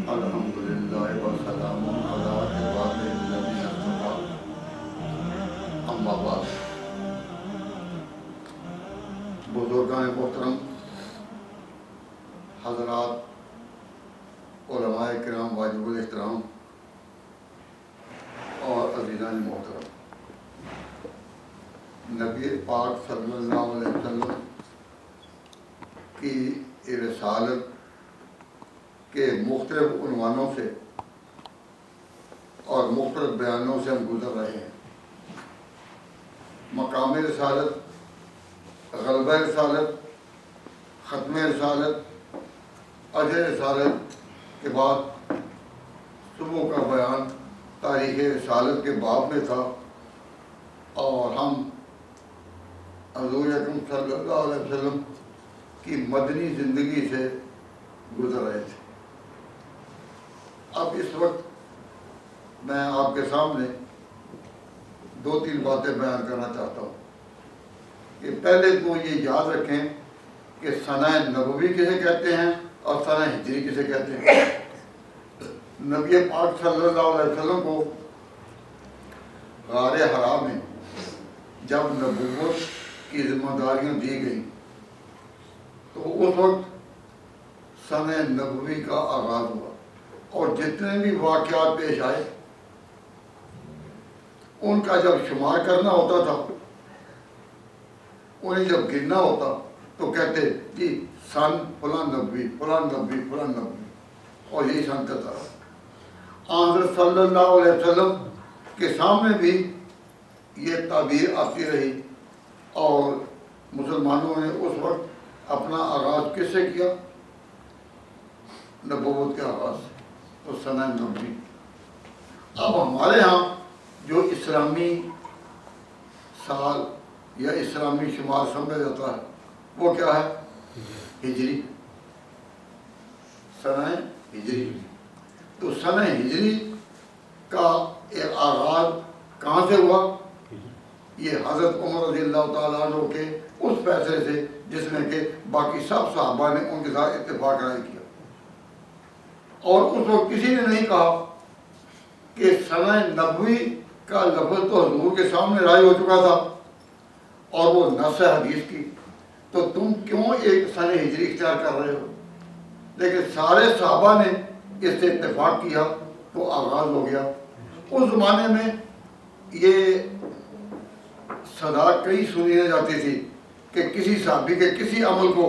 الحمدللہ والسلام علی عبادہ الذین اصطفیٰ، اما بعد۔ بزرگان محترم، حضرات، علماء کرام واجب الاحترام اور عزیزان محترم، نبی پاک صلی اللہ علیہ وسلم کی رسالت کے مختلف عنوانوں سے اور مختلف بیانوں سے ہم گزر رہے ہیں۔ مقام رسالت، غلبہ رسالت، ختم رسالت، اجر رسالت کے بعد صبح کا بیان تاریخ رسالت کے باب میں تھا، اور ہم حضور اکرم صلی اللہ علیہ وسلم کی مدنی زندگی سے گزر رہے تھے۔ اب اس وقت میں آپ کے سامنے دو تین باتیں بیان کرنا چاہتا ہوں کہ پہلے تو یہ یاد رکھیں کہ سنہ نبوی کسے کہتے ہیں اور سنہ ہجری کسے کہتے ہیں۔ نبی پاک صلی اللہ علیہ وسلم کو غار حرا میں جب نبوت کی ذمہ داریاں دی گئیں تو اس وقت سنہ نبوی کا آغاز ہوا، اور جتنے بھی واقعات پیش آئے ان کا جب شمار کرنا ہوتا تھا، انہیں جب گننا ہوتا تو کہتے جی سن فلاں نبوی، فلاں نبوی، فلاں نبوی، اور یہی سن چلتا رہا۔ حضرت صلی اللہ علیہ وسلم کے سامنے بھی یہ تعبیر آتی رہی، اور مسلمانوں نے اس وقت اپنا آغاز کس سے کیا؟ نبوت کے آغاز سے، تو سنہ نبوی۔ اب ہمارے ہاں جو اسلامی سال یا اسلامی شمار سمجھا جاتا ہے وہ کیا ہے؟ ہجری، سنہ ہجری۔ تو سنہ ہجری کا ایک آغاز کہاں سے ہوا؟ یہ حضرت عمر رضی اللہ تعالیٰ عنہ کے اس فیصلے سے جس میں کہ باقی سب صحابہ نے ان کے ساتھ اتفاق رائے کیا، اور اس وقت کسی نے نہیں کہا کہ سنہ نبوی کا لفظ تو حضور کے سامنے رائے ہو چکا تھا اور وہ نص حدیث کی، تو تم کیوں ایک سنہ ہجری اختیار کر رہے ہو؟ لیکن سارے صحابہ نے اس سے اتفاق کیا تو آغاز ہو گیا۔ اس زمانے میں یہ صدا کئی سنی جاتی تھی کہ کسی صحابی کے کسی عمل کو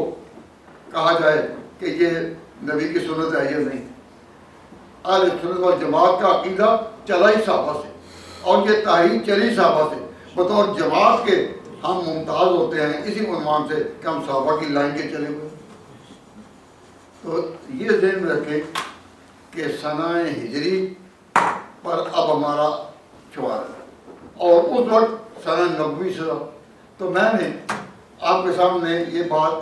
کہا جائے کہ یہ نبی کی سنت ہے یا نہیں۔ اہل سنت والجماعت کا عقیدہ چلا ہی صحابہ سے، اور یہ تحریک چلی صحابہ سے، بطور جماعت کے ہم ممتاز ہوتے ہیں اسی عنوان سے کہ ہم صحابہ کی لائن کے چلے ہوئے۔ تو یہ ذہن میں رکھیں کہ سنہ ہجری پر اب ہمارا شمار ہے، اور اس وقت سنہ نبوی سے۔ تو میں نے آپ کے سامنے یہ بات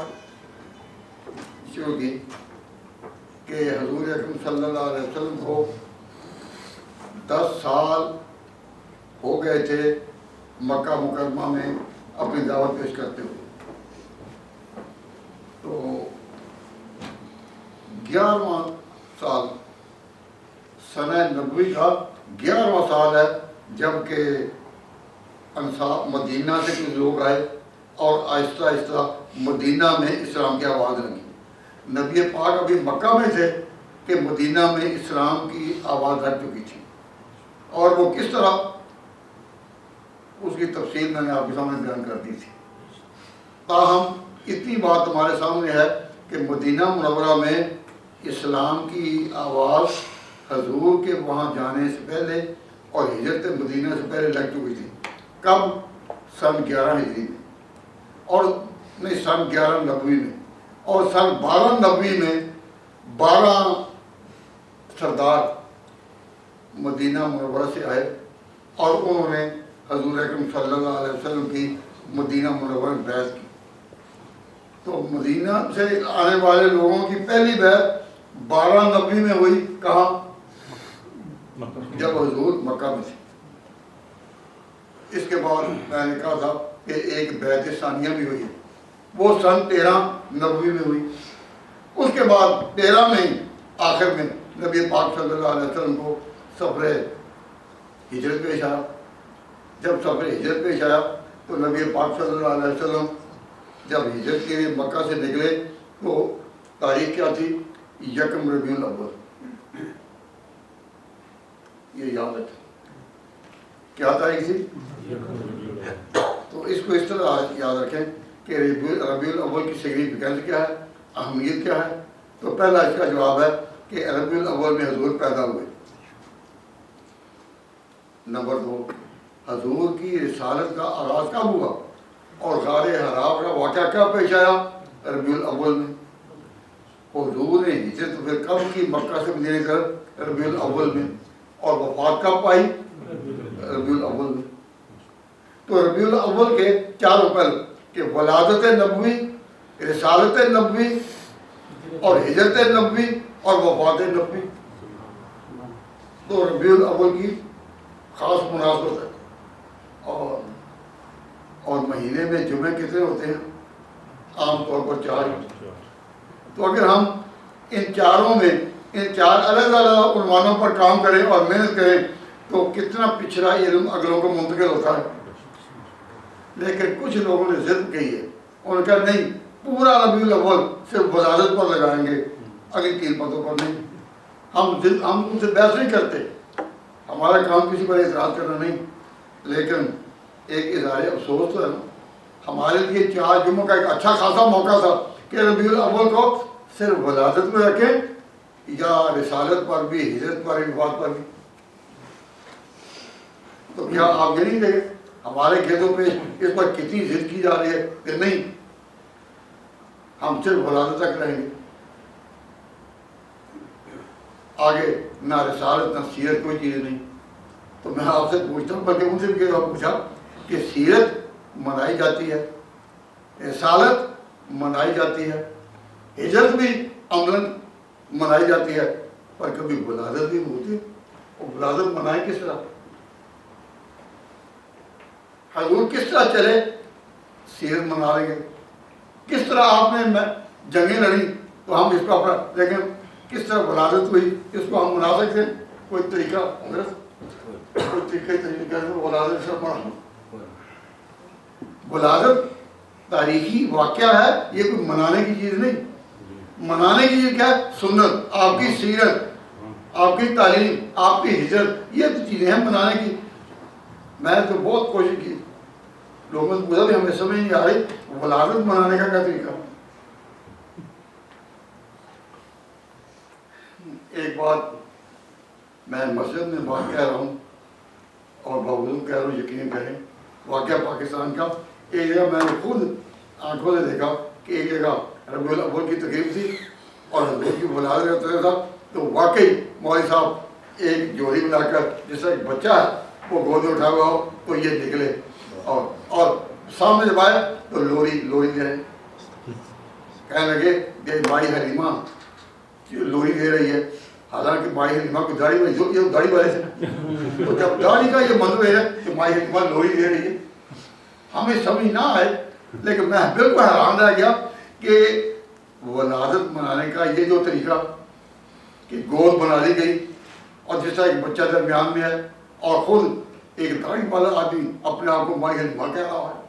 شروع کی کہ حضور اکرم صلی اللہ علیہ وسلم کو 10 سال ہو گئے تھے مکہ مکرمہ میں اپنی دعوت پیش کرتے ہوئے۔ تو 11واں سال سنہ نبوی کا 11واں سال ہے جب کہ انصار مدینہ سے کچھ لوگ آئے اور آہستہ آہستہ مدینہ میں اسلام کی آواز لگی۔ نبی پاک ابھی مکہ میں تھے کہ مدینہ میں اسلام کی آواز لگ چکی تھی، اور وہ کس طرح، اس کی تفصیل میں نے آپ کے سامنے بیان کر دی تھی۔ تاہم اتنی بات ہمارے سامنے ہے کہ مدینہ منورہ میں اسلام کی آواز حضور کے وہاں جانے سے پہلے اور ہجرت مدینہ سے پہلے لگ چکی تھی۔ کب؟ سن 11 ہجری میں، اور نہیں سن 11 نبوی میں، اور سن 12 نبوی میں 12 سردار مدینہ منورہ سے آئے، اور انہوں نے حضور اکرم صلی اللہ علیہ وسلم کی مدینہ منورہ میں بیعت کی۔ تو مدینہ سے آنے والے لوگوں کی پہلی بیعت 12 نبوی میں ہوئی، کہاں؟ جب حضور مکہ میں تھے. اس کے بعد میں نے کہا تھا کہ ایک بیعت ثانیہ بھی ہوئی ہے، وہ سن 13 نبوی میں ہوئی. اس کے بعد 13 میں آخر میں نبی پاک صلی اللہ علیہ وسلم کو سفر ہجرت پیش آیا. جب سفر ہجرت پیش آیا تو نبی پاک صلی اللہ علیہ وسلم جب ہجرت کے لیے مکہ سے نکلے تو تاریخ کیا تھی؟ 1 ربیع الاول. یہ یاد رکھیں کیا تاریخ تھی. تو اس کو اس طرح یاد رکھیں کہ ربیع الاول کی سگنیفیکینس کیا ہے، اہمیت کیا ہے. تو پہلا اس کا جواب ہے کہ ربیع الاول میں حضور پیدا ہوئے. نمبر 2، حضور کی رسالت کا آغاز کب ہوا اور غار حرا کا واقعہ کب پیش آیا؟ ربیع الاول میں. حضور نے ہجرت پھر کب کی مکہ سے مدینے کی طرف؟ ربیع الاول میں. اور وفات کب پائی؟ ربیع الاول میں. تو ربیع الاول کے چاروں پہل کہ ولادت نبوی، رسالت نبوی اور ہجرت نبوی اور وفات نبوی. تو ربیع الاول کی خاص مناسبت ہے. اور مہینے میں جمعے کتنے ہوتے ہیں؟ عام طور پر 4. تو اگر ہم ان چاروں میں ان 4 الگ الگ عنوانوں پر کام کریں اور محنت کریں تو کتنا پچھڑا علم اگلوں کو منتقل ہوتا ہے. لیکن کچھ لوگوں نے ضد کی ہے، انہوں نے کہا نہیں، پورا ربیع الاول صرف ولادت پر لگائیں گے، اگلی 3 پتوں پر نہیں. ہم ان سے بحث نہیں کرتے، ہمارا کام کسی پر اعتراض کرنا نہیں، لیکن ایک اظہار افسوس تو ہے نا. ہمارے لیے 4 جمعوں کا ایک اچھا خاصا موقع تھا کہ ربیع الاول کو صرف ولادت میں رکھیں یا رسالت پر بھی، ہجرت پر بھی، وفات پر بھی. تو کیا آپ یہ نہیں دیکھیں ہمارے کھیتوں پہ اس پر کتنی ضد کی جا رہی ہے کہ نہیں ہم صرف ولادت تک رہیں گے، آگے نہ رسالت نہ سیرت کوئی چیز نہیں. تو میں آپ سے پوچھتا ہوں، بلکہ ان سے بھی پوچھا کہ سیرت منائی جاتی ہے، رسالت منائی جاتی ہے، ہجرت بھی عملاً منائی جاتی ہے، پر کبھی ولادت بھی ہوتی ہے. اور ولادت منائیں کس طرح؟ حضور کس طرح چلے سیرت منا لیں گے. کس طرح آپ نے جنگیں لڑی تو ہم اس کو اپنا، لیکن کس طرح ولادت ہوئی اس کو ہم منا سکتے ہیں؟ کوئی طریقہ کوئی طریقہ ولادت سے پڑھا. ولادت تاریخی واقعہ ہے، یہ کوئی منانے کی چیز نہیں. منانے کی چیز کیا ہے؟ سنت، آپ کی سیرت، آپ کی تعلیم، آپ کی ہجرت، یہ تو چیزیں ہیں منانے کی. میں تو بہت کوشش کی، لوگوں سے پوچھا بھی ہمیں سمجھ نہیں آ رہی ولادت منانے کا کیا طریقہ. ایک بات میں مسجد میں بات کہہ رہا ہوں اور باوجود کہہ رہا ہوں، یقین کریں، واقعہ پاکستان کا. ایک جگہ میں نے خود آنکھوں سے دیکھا کہ ایک جگہ ربیع الاول کی تقریب تھی اور حضور کی ولادت کا تقریب تھا. تو واقعی مولوی صاحب ایک جوڑی بنا کر جس طرح ایک بچہ ہے وہ گود میں اٹھا ہوا ہو تو یہ نکلے اور سامنے جب آئے تو لوری دے رہے. کہنے لگے کہ مائی حلیمہ لوری دے رہی ہے، حالانکہ مائی حلیمہ کو داڑھی میں یہ داڑھی والے سے. تو جب داڑھی کا یہ منظور ہے کہ مائی حلیمہ لوری دے رہی ہے، ہمیں سمجھ نہ آئے، لیکن میں بالکل حیران رہ گیا کہ ولادت منانے کا یہ جو طریقہ کہ گود بنا لی گئی اور جس طرح ایک بچہ درمیان میں ہے اور خود ایک داڑھی والا آدمی اپنے آپ کو مائی حلیمہ کہہ رہا ہے.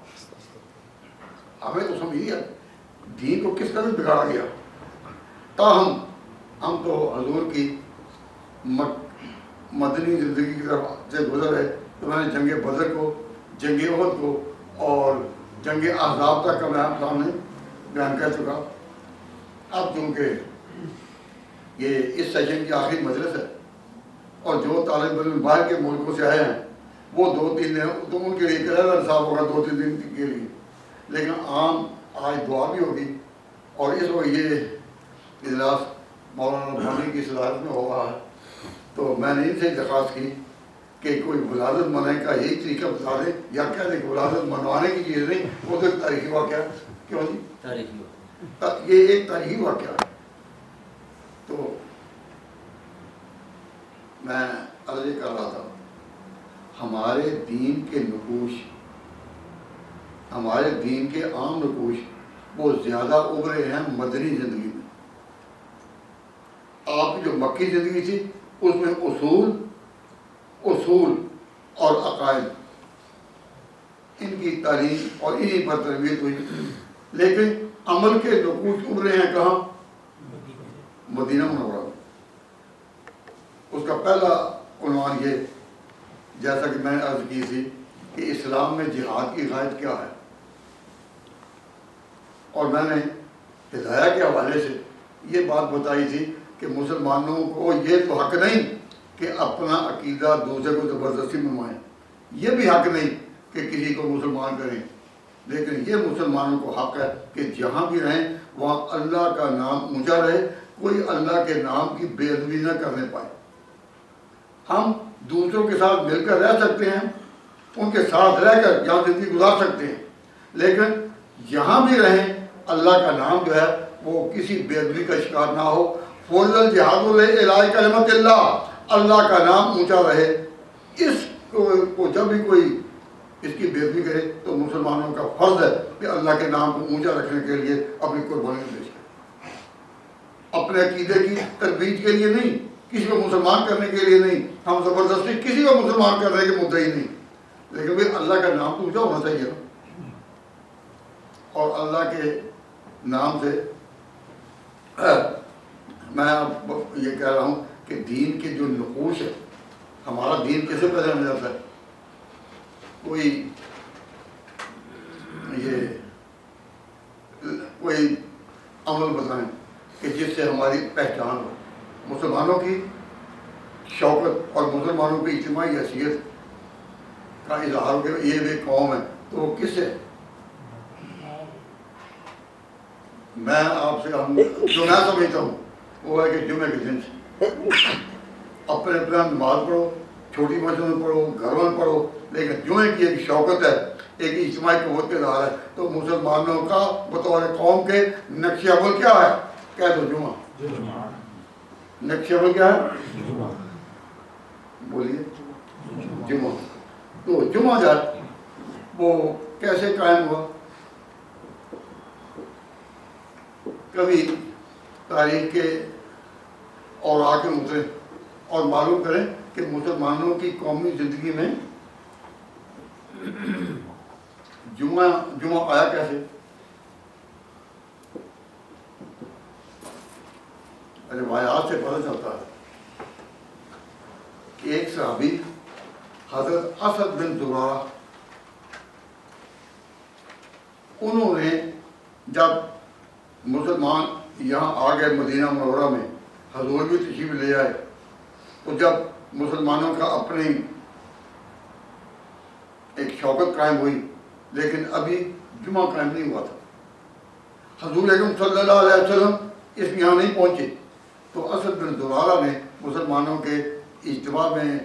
ہمیں تو سمجھیے دین کو کس طرح بگاڑا گیا. تاہم ہم تو حضور کی مدنی زندگی کی طرف سے گزر ہے. تو میں نے جنگ بدر کو، جنگ احد کو اور جنگ احزاب تک کا میں آپ سامنے بیان کر چکا. اب چونکہ یہ اس سیشن کی آخری مجلس ہے اور جو طالب علم باہر کے ملکوں سے آئے ہیں وہ 2-3 دن تو ان کے لیے کرایہ صاحب ہوگا 2-3 دن کے لیے، لیکن عام آج دعا بھی ہوگی اور اس وقت یہ اجلاس مولانا ربانی کی صدارت میں ہو رہا ہے. تو میں نے ان سے درخواست کی کہ کوئی ولادت منانے کا یہی طریقہ بتا دیں یا کہہ دیں کہ ولادت منوانے کی چیز نہیں، وہ تو ایک تاریخی واقعہ ہے. کیوں جی؟ تاریخی یہ ایک تاریخی واقعہ ہے. تو میں عرض کر رہا تھا ہمارے دین کے نقوش، ہمارے دین کے عام نقوش وہ زیادہ ابھرے ہیں مدنی زندگی میں. آپ کی جو مکی زندگی تھی اس میں اصول اور عقائد ان کی تعلیم اور انہی پر تربیت ہوئی، لیکن عمل کے نقوش ابھرے ہیں کہاں؟ مدینہ منورہ میں. اس کا پہلا عنوان یہ، جیسا کہ میں نے عرض کی تھی کہ اسلام میں جہاد کی غائب کیا ہے، اور میں نے ہدایہ کے حوالے سے یہ بات بتائی تھی کہ مسلمانوں کو یہ تو حق نہیں کہ اپنا عقیدہ دوسرے کو زبردستی منوائیں، یہ بھی حق نہیں کہ کسی کو مسلمان کریں، لیکن یہ مسلمانوں کو حق ہے کہ جہاں بھی رہیں وہاں اللہ کا نام اونچا رہے، کوئی اللہ کے نام کی بے ادبی نہ کرنے پائے. ہم دوسروں کے ساتھ مل کر رہ سکتے ہیں، ان کے ساتھ رہ کر یہاں زندگی گزار سکتے ہیں، لیکن جہاں بھی رہیں اللہ کا نام جو ہے وہ کسی بے ادبی کا شکار نہ ہو. فضل الجہاد اعلاء کلمت اللہ، اللہ کا نام اونچا رہے. اس کو جب بھی کوئی اس کی بے ادبی کرے تو مسلمانوں کا فرض ہے کہ اللہ کے نام کو اونچا رکھنے کے لیے اپنی قربانی پیش کرے، اپنے عقیدے کی ترویج کے لیے نہیں، کسی کو مسلمان کرنے کے لیے نہیں. ہم زبردستی کسی کو مسلمان کرنے کے مدعی نہیں، لیکن بھائی اللہ کا نام تو اونچا ہونا چاہیے نا. اور اللہ کے نام سے میں اب یہ کہہ رہا ہوں کہ دین کے جو نقوش ہے، ہمارا دین کیسے پہچانا جاتا ہے؟ کوئی عمل بتائیں کہ جس سے ہماری پہچان ہو، مسلمانوں کی شوکت اور مسلمانوں کی اجتماعی حیثیت کا اظہار ہو کہ یہ بھی قوم ہے، تو وہ کس ہے؟ میں آپ سے جو میں سمجھتا ہوں وہ ہے کہ جمعے کے دن سے اپنے اپنا نماز پڑھو، چھوٹی مسجد میں پڑھو، گھروں میں پڑھو، لیکن جمعے کی ایک شوکت ہے، ایک اجتماعی قوت کے اظہار ہے. تو مسلمانوں کا بطور قوم کے نقش عمل کیا ہے؟ کہہ دو جمعہ. نقش عمل کیا ہے؟ بولیے جمعہ. تو جمعہ جو ہے وہ کیسے قائم ہوا؟ کبھی تاریخ کے اوراق کے اترے اور معلوم کریں کہ مسلمانوں کی قومی زندگی میں جمعہ آیا کیسے؟ روایات سے پتہ چلتا ہے کہ ایک صحابی حضرت اسد بن زرارہ، انہوں نے جب مسلمان یہاں آ گئے مدینہ منورہ میں، حضور بھی تشریف لے آئے، تو جب مسلمانوں کا اپنی ایک شوکت قائم ہوئی، لیکن ابھی جمعہ قائم نہیں ہوا تھا. حضور اکرم صلی اللہ علیہ وسلم اس یہاں نہیں پہنچے، تو اسد بن زرارہ نے مسلمانوں کے اجتماع میں،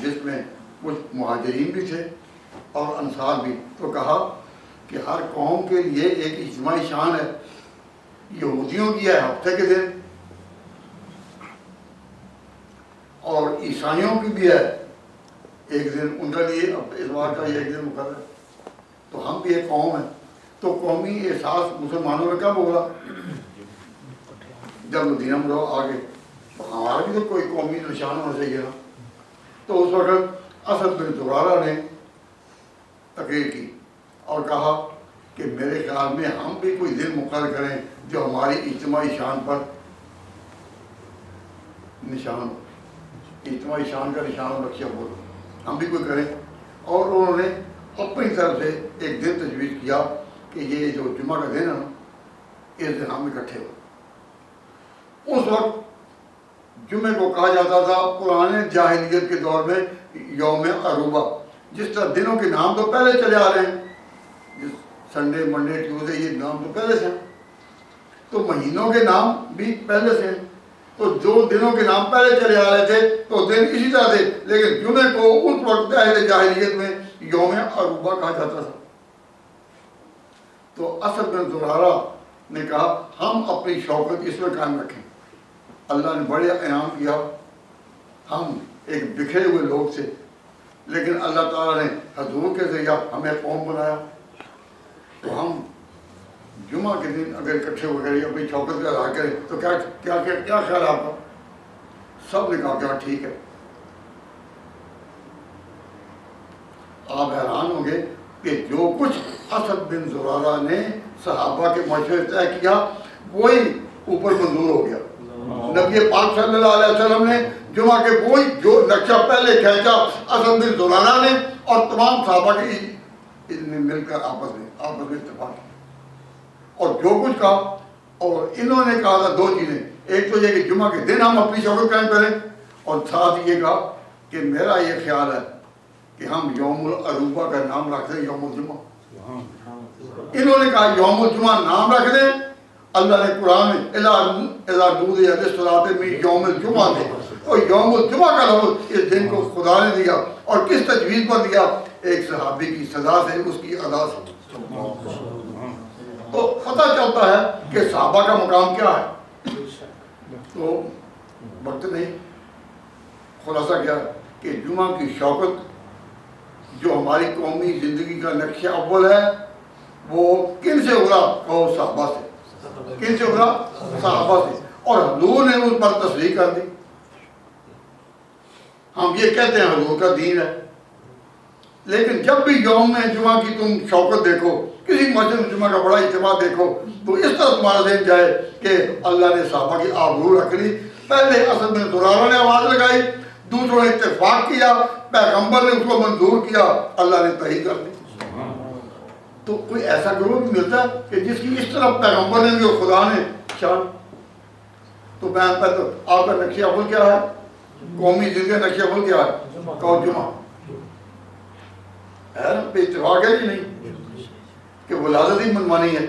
جس میں کچھ مہاجرین بھی تھے اور انصار بھی، تو کہا کہ ہر قوم کے لیے ایک اجتماعی شان ہے. یہودیوں کی ہے ہفتے کے دن، اور عیسائیوں کی بھی ہے ایک دن، ان کا لیے اتوار کا یہ ایک دن مقرر ہے. تو ہم بھی ایک قوم ہیں. تو قومی احساس مسلمانوں میں کب ہوگا؟ جب مدینہ منورہ آ گئے. تو ہمارا بھی تو کوئی قومی نشان ہونا چاہیے نا. تو اس وقت اسد بن زرارہ نے تقریر کی اور کہا کہ میرے خیال میں ہم بھی کوئی دن مقرر کریں جو ہماری اجتماعی شان پر نشان ہو، اجتماعی شان کا نشان ہو، نقشہ بولو، ہم بھی کوئی کریں. اور انہوں نے اپنی طرف سے ایک دن تجویز کیا کہ یہ جو جمعہ کا دن ہے نا، اس دن ہم اکٹھے ہو. اس وقت جمعے کو کہا جاتا تھا پرانے جاہلیت کے دور میں یوم عروبہ. جس طرح دنوں کے نام تو پہلے چلے آ رہے ہیں، سنڈے، منڈے، ٹیوزڈے، یہ نام تو پہلے سے ہیں، تو مہینوں کے نام بھی پہلے سے ہیں. تو جو دنوں کے نام پہلے چلے آ رہے تھے تو دن اسی طرح تھے، لیکن جمعے کو اس وقت اہل جاہلیت میں یوم عروبہ کہا جاتا تھا. تو اسد بن زرارہ نے کہا ہم اپنی شوکت اس میں قائم رکھیں. اللہ نے بڑے انعام کیا ہم ایک بکھرے ہوئے لوگ تھے، لیکن اللہ تعالیٰ نے حضور کے ذریعہ ہمیں قوم بنایا. تو ہم جمعہ کے دن اگر اکٹھے ہو کر اپنی شوکت کا اظہار کریں تو کیا خیال ہے آپ کا؟ سب نے کہا کہ ٹھیک ہے. آپ حیران ہوں گے کہ جو کچھ اسد بن زرارہ نے صحابہ کے مشورے طے کیا وہی اوپر منظور ہو گیا. نبی پاک صلی اللہ علیہ وسلم نے جمعہ کے وہی جو نقشہ پہلے کھینچا اسد بن زرارہ نے اور تمام صحابہ کی مل کر آپس میں اتفاق کیا اور جو کچھ کہا. اور انہوں نے کہا تھا دو چیزیں، ایک تو یہ کہ جمعہ کے دن ہم اپنی شوکت قائم کریں، اور ساتھ یہ کہا کہ میرا یہ خیال ہے کہ ہم یوم العروبہ کا نام رکھ دیں یوم الجمعہ. انہوں نے کہا یوم الجمعہ نام رکھ دیں. اللہ نے قرآن میں اذا نودی للصلاۃ من یوم الجمعہ دے، اور یوم الجمعہ کا لفظ اس دن کو خدا نے دیا. اور کس تجویز پر دیا؟ ایک صحابی کی سزا سے، اس کی ادا سے. تو پتہ چلتا ہے کہ صحابہ کا مقام کیا ہے. تو وقت نہیں، خلاصہ کیا کہ جمعہ کی شوکت جو ہماری قومی زندگی کا نقشہ اول ہے وہ کن سے ابھرا؟ کہو صحابہ سے. کن سے ابھرا؟ صحابہ سے. اور حضور نے اس پر تصریح کر دی. ہم یہ کہتے ہیں حضور کا دین ہے، لیکن جب بھی یوم جمعہ کی تم شوکت دیکھو، کسی مسجد جمعہ کا بڑا اجتماع دیکھو، تو اس طرح تمہارا ذہن جائے کہ اللہ نے صحابہ کی آبرو رکھ لی. پہلے اسد بن زرارہ نے آواز لگائی، دوسروں نے اتفاق کیا، پیغمبر نے اس کو منظور کیا، اللہ نے تائید کر دی. تو کوئی ایسا گروہ بھی ملتا ہے کہ جس کی اس طرح پیغمبر نے بھی اور خدا نے شان. تو میں آپ کا نقشہ اول کیا ہے؟ قومی زندگی کا نقشہ اول کیا ہے؟ کہو جمعہ. ہے نا، پہ اتفاق ہے کہ نہیں کہ ولادت ہی منوانی ہے.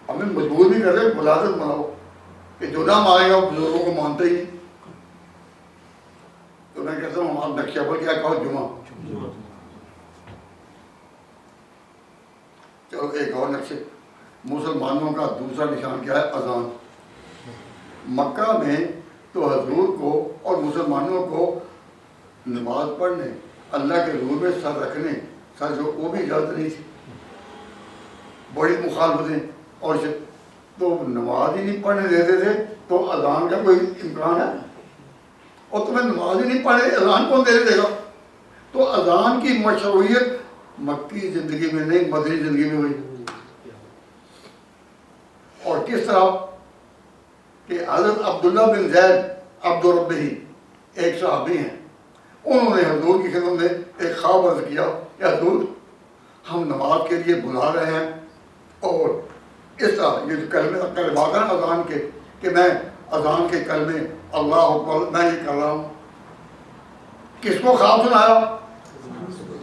ہمیں مجبور بھی کر رہے ولادت مناؤ، کہ جو نہ مانے گا وہ بزرگوں کو مانتے ہی. تو میں کہتا ہوں ہمارا نقشہ اول کیا؟ کہو جمعہ. چلو ایک اور نقشے، مسلمانوں کا دوسرا نشان کیا ہے؟ اذان. مکہ میں تو حضور کو اور مسلمانوں کو نماز پڑھنے، اللہ کے حضور میں سر رکھنے، سر جو وہ بھی اجازت نہیں تھی، بڑی مخالفتیں. اور تو نماز ہی نہیں پڑھنے دیتے تھے تو اذان کا کوئی امکان ہے؟ اور تمہیں نماز ہی نہیں پڑھنے اذان کون دے گا؟ تو اذان کی مشروعیت مکی زندگی میں نہیں، مدنی زندگی میں ہوئی. اور کس طرح کہ حضرت عبداللہ بن زید عبد الربی ایک صحابی ہیں، انہوں نے حضور کی خدمت میں ایک خواب عرض کیا کہ حضور ہم نماز کے لیے بلا رہے ہیں، اور اس طرح یہ جو کلمات ہیں اذان کے کہ میں اذان کے کلمے اللہ اکبر میں یہ کر رہا ہوں. کس کو خواب سنایا؟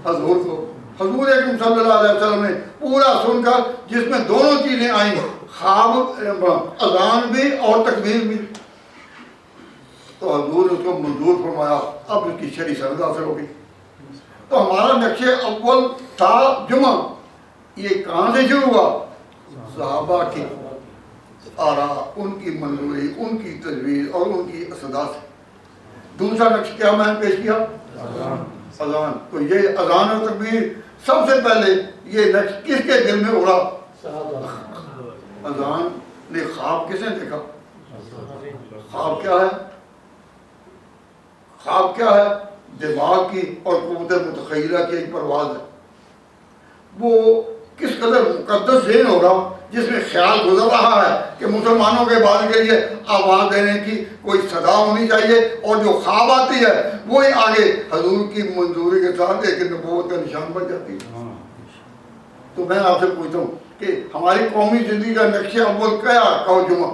حضور کو. حضور اکرم صلی اللہ علیہ وسلم نے پورا سن کر، جس میں دونوں چیزیں آئیں، خواب اذان بھی اور تکبیر بھی، تو حضور نے اس کو منظور فرمایا. اب اس کی شرعی سند حاصل ہوگی. تو ہمارا نقشہ اول تھا جمعہ. یہ کہاں سے شروع ہوا؟ صحابہ کی آرا، ان کی منظوری، ان کی تجویز اور ان کی صدا سے. دوسرا نقشہ کیا میں نے پیش کیا؟ اذان. تو یہ اذان اور تکبیر سب سے پہلے یہ نقش کس کے دل میں اڑا؟ اذان نے. خواب کس نے دیکھا؟ خواب کیا ہے؟ خواب کیا ہے؟ دماغ کی اور قوت متخیلہ کی ایک پرواز ہے. وہ کس قدر مقدس ذہن ہوگا جس میں خیال گزر رہا ہے کہ مسلمانوں کے بعد کے لیے آواز دینے کی کوئی صدا ہونی چاہیے، اور جو خواب آتی ہے وہی آگے حضور کی منظوری کے ساتھ ایک نبوت کا نشان بن جاتی ہے. تو میں آپ سے پوچھتا ہوں کہ ہماری قومی زندگی کا نقشہ اول کیا؟ کہو جمعہ.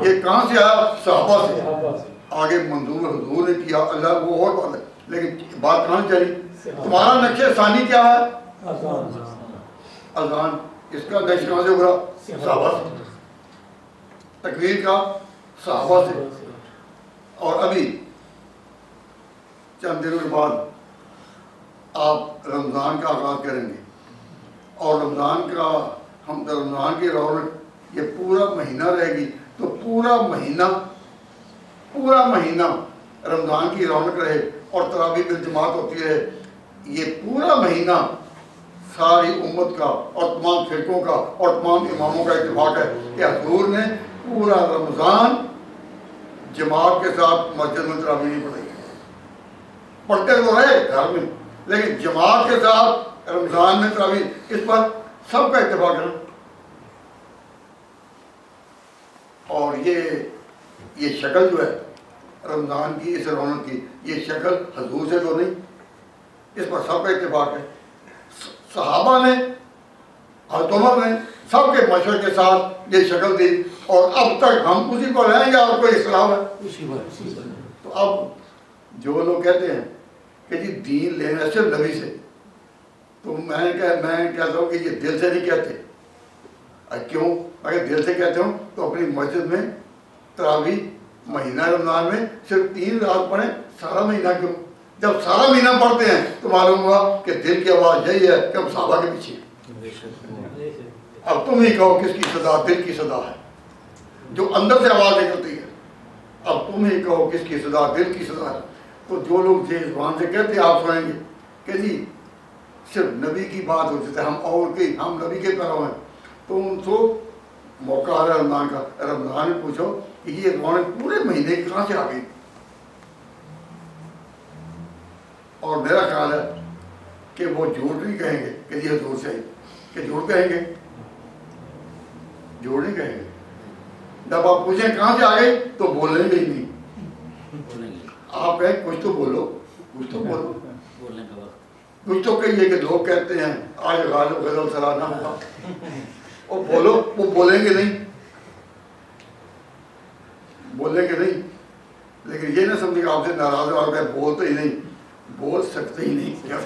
یہ کہاں سے آیا؟ صحابہ سے. آگے منظور حضور نے کیا، اللہ وہ اور بات ہے، لیکن بات کہاں چلی؟ تمہارا نقشہ ثانی کیا ہے؟ اذان. اس کا نقش کہاں سے ابھرا؟ صحابہ سے. تکبیر کا صحابہ سے. اور ابھی چند دنوں کے بعد آپ رمضان کا آغاز کریں گے، اور رمضان کی رونق یہ پورا مہینہ رہے گی. تو پورا مہینہ پورا مہینہ رمضان کی رونق رہے اور تراویح بالجماعت ہوتی رہے. یہ پورا مہینہ ساری امت کا اور تمام فرقوں کا اور تمام اماموں کا اتفاق ہے کہ حضور نے پورا رمضان جماعت کے ساتھ مسجد میں تراویح نہیں پڑھائی. پڑھتے تو رہے گھر میں لیکن جماعت کے ساتھ رمضان میں تراویح, اس پر سب کا اتفاق ہے. اور یہ شکل جو ہے رمضان کی, اس رونق کی, یہ شکل حضور سے تو نہیں, اس پر سب کا اتفاق ہے. صحابہ نے, حضرت عمر نے سب کے مشورے کے ساتھ یہ شکل دی اور اب تک ہم اسی پر رہیں گے. اور کوئی اختلاف ہے تو اب جو لوگ کہتے ہیں کہ جی دین لینا صرف نبی سے, تو میں کہتا ہوں کہ یہ دل سے نہیں کہتے. کیوں؟ اگر دل سے کہتے ہوں تو اپنی مسجد میں تراویح مہینہ رمضان میں صرف 3 رات پڑھیں, سارا مہینہ کیوں؟ جب سارا مہینہ پڑھتے ہیں تو معلوم ہوا کہ دل کی آواز یہی ہے کہ ہم صحابہ کے پیچھے ہیں. اب تم ہی کہو کس کی صدا دل کی صدا ہے جو اندر سے آواز نکلتی ہے. اب تم ہی کہو کس کی صدا دل کی صدا ہے. تو جو لوگ یہ زبان سے کہتے ہیں آپ سنیں گے کہ جی صرف نبی کی بات ہوتی ہے, ہم نبی کے پیرو ہیں, تو ان کو موقع آ رہا ہے رمضان کا. رمضان میں پوچھو کہ یہ رونق پورے مہینے کی کہاں سے آ گئی. اور میرا خیال ہے کہ وہ جھوٹ نہیں کہیں گے کہ یہ حضور سے ہے, کہ جھوٹ کہیں گے, جھوٹ نہیں کہیں گے. جب آپ پوچھیں کہاں سے آ گئی تو بولیں گے ہی نہیں. آپ کہیں کچھ تو بولو, کچھ تو بولو, کچھ تو کہیے کہ لوگ کہتے ہیں آج غالب غزل سرانہ ہوا, اور بولو. وہ بولیں گے نہیں, بولیں گے نہیں. لیکن یہ نہ سمجھے کہ آپ سے ناراض ہو گئے, بولتے ہی نہیں, بول سکتے ہی نہیں, کیا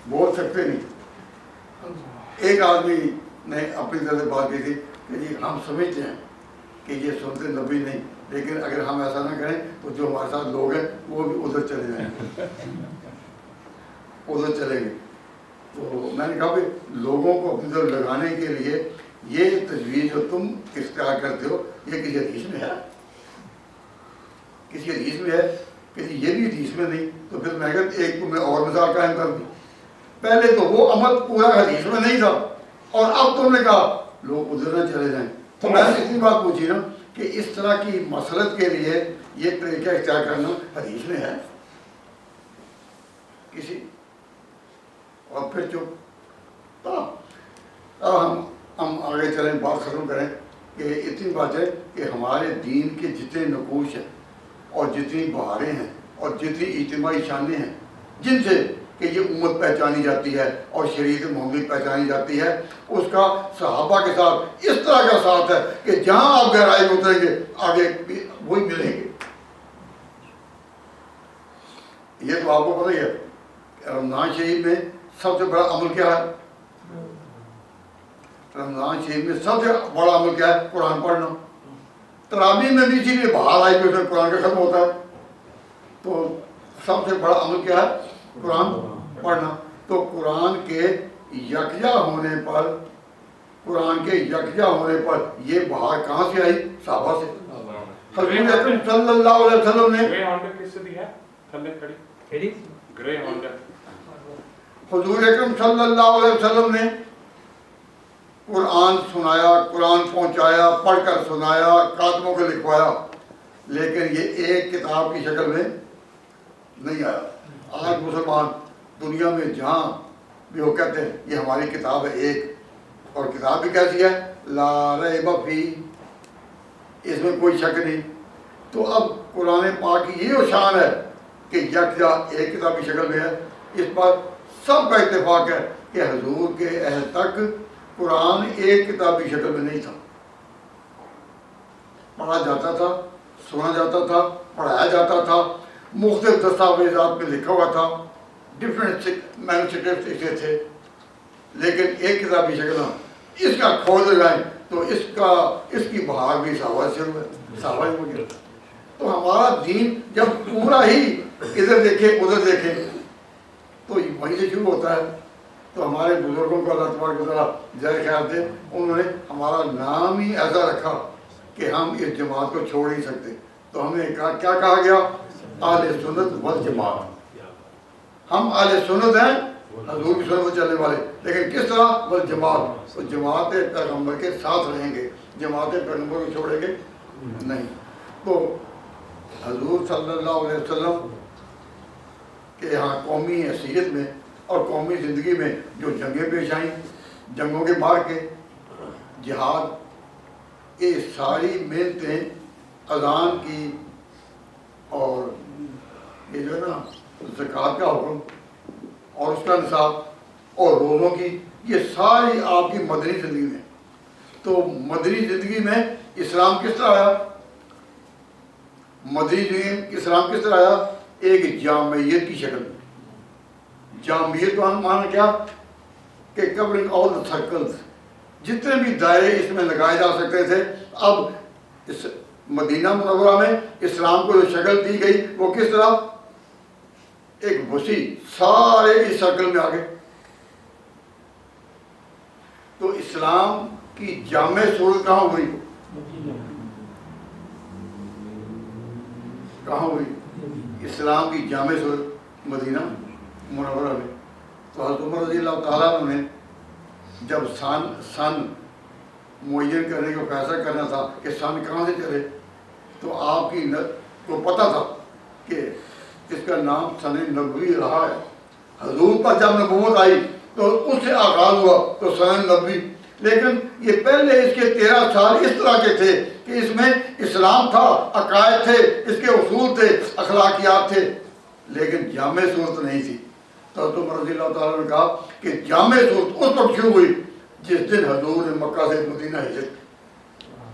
بول سکتے نہیں. ایک آدمی نے اپنی طرح سے بات کی تھی کہ جی ہم سمجھتے ہیں کہ یہ سنتے نبی نہیں, لیکن اگر ہم ایسا نہ کریں تو جو ہمارے ساتھ لوگ ہیں وہ بھی ادھر چلے جائیں, ادھر چلیں گے. تو میں نے کہا کہ لوگوں کو اپنی طرف لگانے کے لیے یہ تجویز جو تم اختیار کرتے ہو یہ کسی حدیث میں ہے, کسی حدیث میں ہے کہ یہ بھی حدیث میں نہیں. تو پھر میں کہتا ایک تم نے اور مثال قائم کر دی. پہلے تو وہ عمل پورا حدیث میں نہیں تھا اور اب تم نے کہا لوگ ادھر نہ چلے جائیں. تو میں نے اتنی بات پوچھی نا کہ اس طرح کی مسلط کے لیے یہ طریقہ اختیار کرنا حدیث میں ہے کسی, اور پھر چپ. اب ہم آگے چلیں, بات ختم کریں کہ اتنی بات ہے کہ ہمارے دین کے جتنے نقوش ہیں اور جتنی بہاریں ہیں اور جتنی اجتماعی شانیں ہیں جن سے کہ یہ امت پہچانی جاتی ہے اور شریعت محمدی پہچانی جاتی ہے, اس کا صحابہ کے ساتھ اس طرح کا ساتھ ہے کہ جہاں آپ گہرائی میں اتریں گے آگے وہی ملیں گے. یہ تو آپ کو پتہ ہی ہے رمضان شریف میں سب سے بڑا عمل کیا ہے. رمضان شریف میں سب سے بڑا عمل کیا ہے؟ قرآن پڑھنا. تراویح میں بھی اسی لیے باہر آئی کہ قرآن کا ختم ہوتا ہے. تو سب سے بڑا عمل کیا ہے؟ قرآن پڑھنا. تو قرآن کے یکجا ہونے پر, قرآن کے یکجا ہونے پر یہ بہار کہاں سے آئی؟ صحابہ سے. حضور اکرم صلی اللہ علیہ وسلم نے حضور اکرم صلی اللہ علیہ وسلم نے قرآن سنایا, قرآن پہنچایا, پڑھ کر سنایا, کاتبوں کو لکھوایا, لیکن یہ ایک کتاب کی شکل میں نہیں آیا. آج مسلمان دنیا میں جہاں بھی وہ کہتے ہیں یہ ہماری کتاب ہے ایک, اور کتاب بھی کیسی ہے؟ لا ریب فیہ, اس میں کوئی شک نہیں. تو اب قرآن پاک کی یہ شان ہے کہ یکجا ایک کتاب کی شکل میں ہے. اس پر سب کا اتفاق ہے کہ حضور کے عہد تک قرآن ایک کتاب کی شکل میں نہیں تھا. پڑھا جاتا تھا, سنا جاتا تھا, پڑھایا جاتا تھا, مختلف دستاویزات میں لکھا ہوا تھا, ڈفرینٹ مینوسکرپٹ لکھے تھے, لیکن ایک کتاب کی شکل. اس کا کھول لگائیں تو اس کی بہار بھی صحابہ سے ہو گیا. تو ہمارا دین جب پورا ہی ادھر دیکھے ادھر دیکھے تو وہیں سے شروع ہوتا ہے. تو ہمارے بزرگوں کو اللہ تبارک و تعالیٰ ذرا خیال تھے, انہوں نے ہمارا نام ہی ایسا رکھا کہ ہم اس جماعت کو چھوڑ نہیں سکتے، تو ہمیں کیا کہا گیا؟ اہل سنت والجماعت۔ ہم اہل سنت ہیں، حضور کی سنت پر چلنے والے، لیکن کس طرح؟ والجماعت، تو جماعت پیغمبر کے ساتھ رہیں گے، جماعت پیغمبر کو چھوڑیں گے نہیں۔ تو حضور صلی اللہ علیہ وسلم کہ یہاں قومی حیثیت میں اور قومی زندگی میں جو جنگیں پیش آئیں، جنگوں کے بعد کے جہاد، یہ ساری محنتیں، اذان کی اور یہ جو ہے نا زکوٰۃ کا حکم اور اس کا نصاب اور روزوں کی، یہ ساری آپ کی مدنی زندگی میں۔ تو مدنی زندگی میں اسلام کس طرح آیا؟ مدنی زندگی میں اسلام کس طرح آیا؟ ایک جامعیت کی شکل میں۔ جامعیت کا معنی کیا؟ کہ کورنگ آل دا سرکلز، جتنے بھی دائرے اس میں لگائے جا سکتے تھے، اب اس مدینہ منورہ میں اسلام کو جو شکل دی گئی وہ کس طرح؟ ایک وسیع، سارے اس سرکل میں آ گئے۔ تو اسلام کی جامع صورت کہاں ہوئی؟ کہاں ہوئی؟ اسلام کی جامع صورت مدینہ منورہ میں۔ تو حضرت عمر رضی اللہ تعالیٰ عنہ نے جب سن معین کرنے کو فیصلہ کرنا تھا کہ سن کہاں سے چلے، تو آپ کی کو پتہ تھا کہ اس کا نام سن نبوی رہا ہے۔ حضور پر جب نبوت آئی تو اس سے آغاز ہوا تو سن نبوی، لیکن یہ پہلے اس کے 13 سال اس طرح کے تھے کہ اس میں اسلام تھا، عقائد تھے، اس کے اصول تھے، اخلاقیات تھے، لیکن جامع صورت نہیں تھی۔ تو حضرت عمر رضی اللہ تعالیٰ نے کہا کہ جامع صورت اس وقت شروع ہوئی جس دن حضور نے مکہ سے مدینہ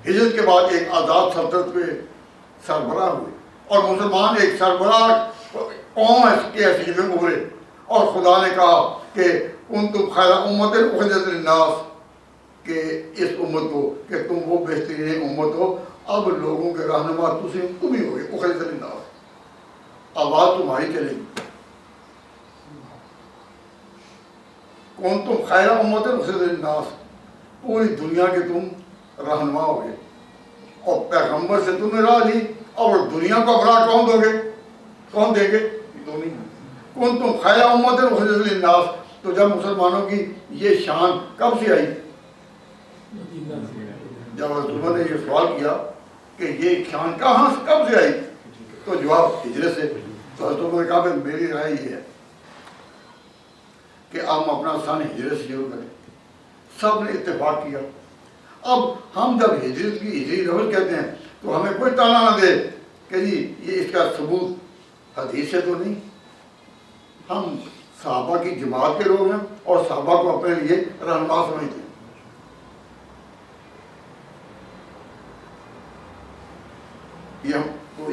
ہجرت کے بعد ایک آزاد سلطنت کے سربراہ ہوئے، اور مسلمان ایک سربراہ قوم کے حیثیت میں ابھرے، اور خدا نے کہا کہ کنتم خیر امت اخرجت للناس، کہ اس امت کو کہ تم وہ بہترین امت ہو، اب لوگوں کے رہنما تم ہی ہوگے، اخرجت للناس، آواز تمہاری چلے گی۔ کنتم خیر امت اخرجت للناس، پوری دنیا کے تم رہنما ہوگے، اور پیغمبر سے تم نے راہ لی، اور دنیا کو راہ کون دو گے؟ کون دیں گے؟ تم نہیں۔ کنتم خیر امت اخرجت للناس، تو جب مسلمانوں کی یہ شان کب سے آئی؟ جب حضرت نے یہ سوال کیا کہ یہ شان کہاں کب سے آئی، تو جواب ہجرت سے۔ تو حضرت نے کہا کہ میری رائے یہ ہے کہ ہم اپنا سن ہجرت سے شروع کریں۔ سب نے اتفاق کیا۔ اب ہم جب ہجرت کی ہجری لفظ کہتے ہیں تو ہمیں کوئی تانا نہ دے کہ جی یہ اس کا ثبوت حدیث سے تو نہیں۔ ہم صحابہ کی جماعت کے لوگ ہیں اور صحابہ کو اپنے لیے رہنما سمجھتے ہیں۔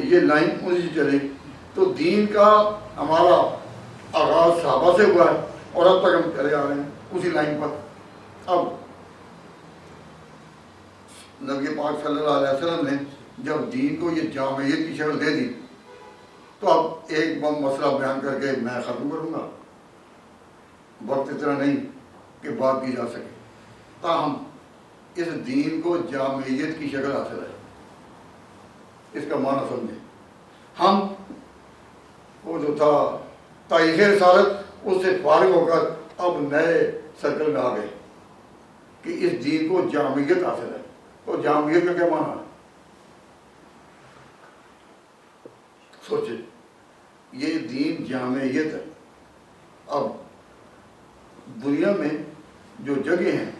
یہ لائن اسی سے چلے، تو دین کا ہمارا آغاز صحابہ سے ہوا ہے اور اب تک ہم چلے آ رہے ہیں اسی لائن پر۔ اب نبی پاک صلی اللہ علیہ وسلم نے جب دین کو یہ جامعیت کی شکل دے دی تو اب ایک مسئلہ بیان کر کے میں ختم کروں گا، وقت اتنا نہیں کہ بات کی جا سکے، تاہم اس دین کو جامعیت کی شکل حاصل ہے، اس کا معنی سمجھیں۔ ہم وہ جو تھا تاریخ رسالت اس سے فارغ ہو کر اب نئے سرکل میں آ گئے کہ اس دین کو جامعیت حاصل ہے۔ تو جامعیت کا کیا معنی ہے؟ سوچیں، یہ دین جامعیت ہے۔ اب دنیا میں جو جگہ ہیں،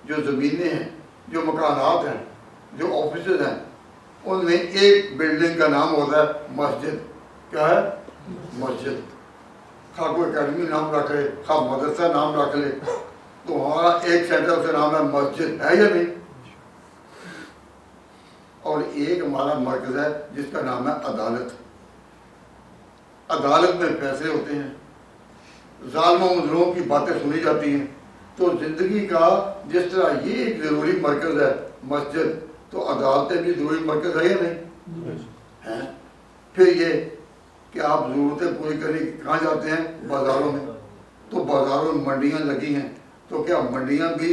جو زمینیں ہیں، جو مکانات ہیں، جو آفیسز ہیں، ان میں ایک بلڈنگ کا نام ہوتا ہے مسجد۔ کیا ہے؟ مسجد۔ خواہ کوئی اکیڈمی نام رکھ لے، خواہ مدرسہ نام رکھ لے، تو ہمارا ایک سینٹر سے نام ہے مسجد، ہے یا نہیں؟ اور ایک ہمارا مرکز ہے جس کا نام ہے عدالت۔ عدالت میں فیصلے ہوتے ہیں، ظالم و مظلوم کی باتیں سنی جاتی ہیں۔ تو زندگی کا جس طرح یہ ایک ضروری مرکز ہے مسجد، تو عدالتیں بھی ضروری مرکز ہے یا نہیں ہیں؟ پھر یہ کہ آپ ضرورتیں پوری کرنے کہاں جاتے ہیں؟ بازاروں میں۔ تو بازاروں میں منڈیاں لگی ہیں، تو کیا منڈیاں بھی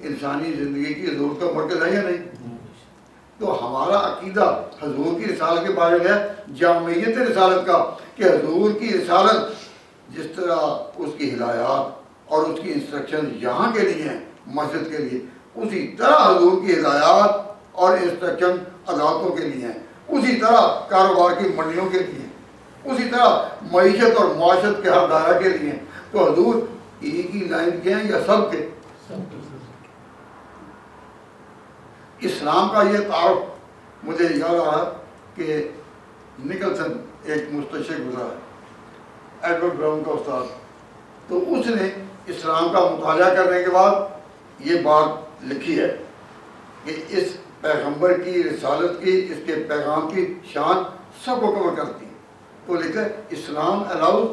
انسانی زندگی کی ضرورت کا مرکز ہے یا نہیں؟ تو ہمارا عقیدہ حضور کی رسالت کے بارے میں ہے، جامعیت رسالت کا، کہ حضور کی رسالت جس طرح اس کی ہدایات اور اس کی انسٹرکشن یہاں کے لیے ہیں مسجد کے لیے، اسی طرح حضور کی ہدایات اور انسٹرکشن عدالتوں کے لیے ہیں، اسی طرح کاروبار کی منڈیوں کے لیے ہیں، اسی طرح معیشت اور معاشرت کے ہر دائرہ کے لیے ہیں۔ تو حضور ایک ہی لائن کے ہیں یا سب کے؟ اسلام کا یہ تعارف مجھے یاد آ رہا کہ نکلسن ایک مستشرق گزرا ہے، ایڈورڈ براؤن کا استاد، تو اس نے اسلام کا مطالعہ کرنے کے بعد یہ بات لکھی ہے کہ اس پیغمبر کی رسالت کی، اس کے پیغام کی شان سب کو کور کرتی ہے۔ تو لکھا ہے Islam allows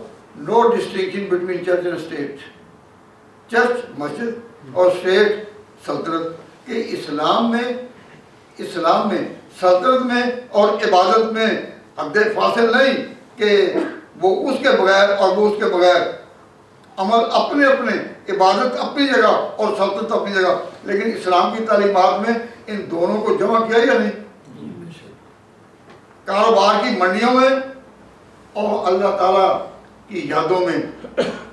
no distinction between church and state, church مسجد اور اسٹیٹ سلطنت، کہ اسلام میں سلطنت میں اور عبادت میں حد فاصل نہیں کہ وہ اس کے بغیر اور وہ اس کے بغیر، عمل اپنے اپنے، عبادت اپنی جگہ اور سلطنت اپنی جگہ، لیکن اسلام کی تعلیمات میں ان دونوں کو جمع کیا یا نہیں؟ کاروبار کی منڈیوں میں اور اللہ تعالیٰ کی یادوں میں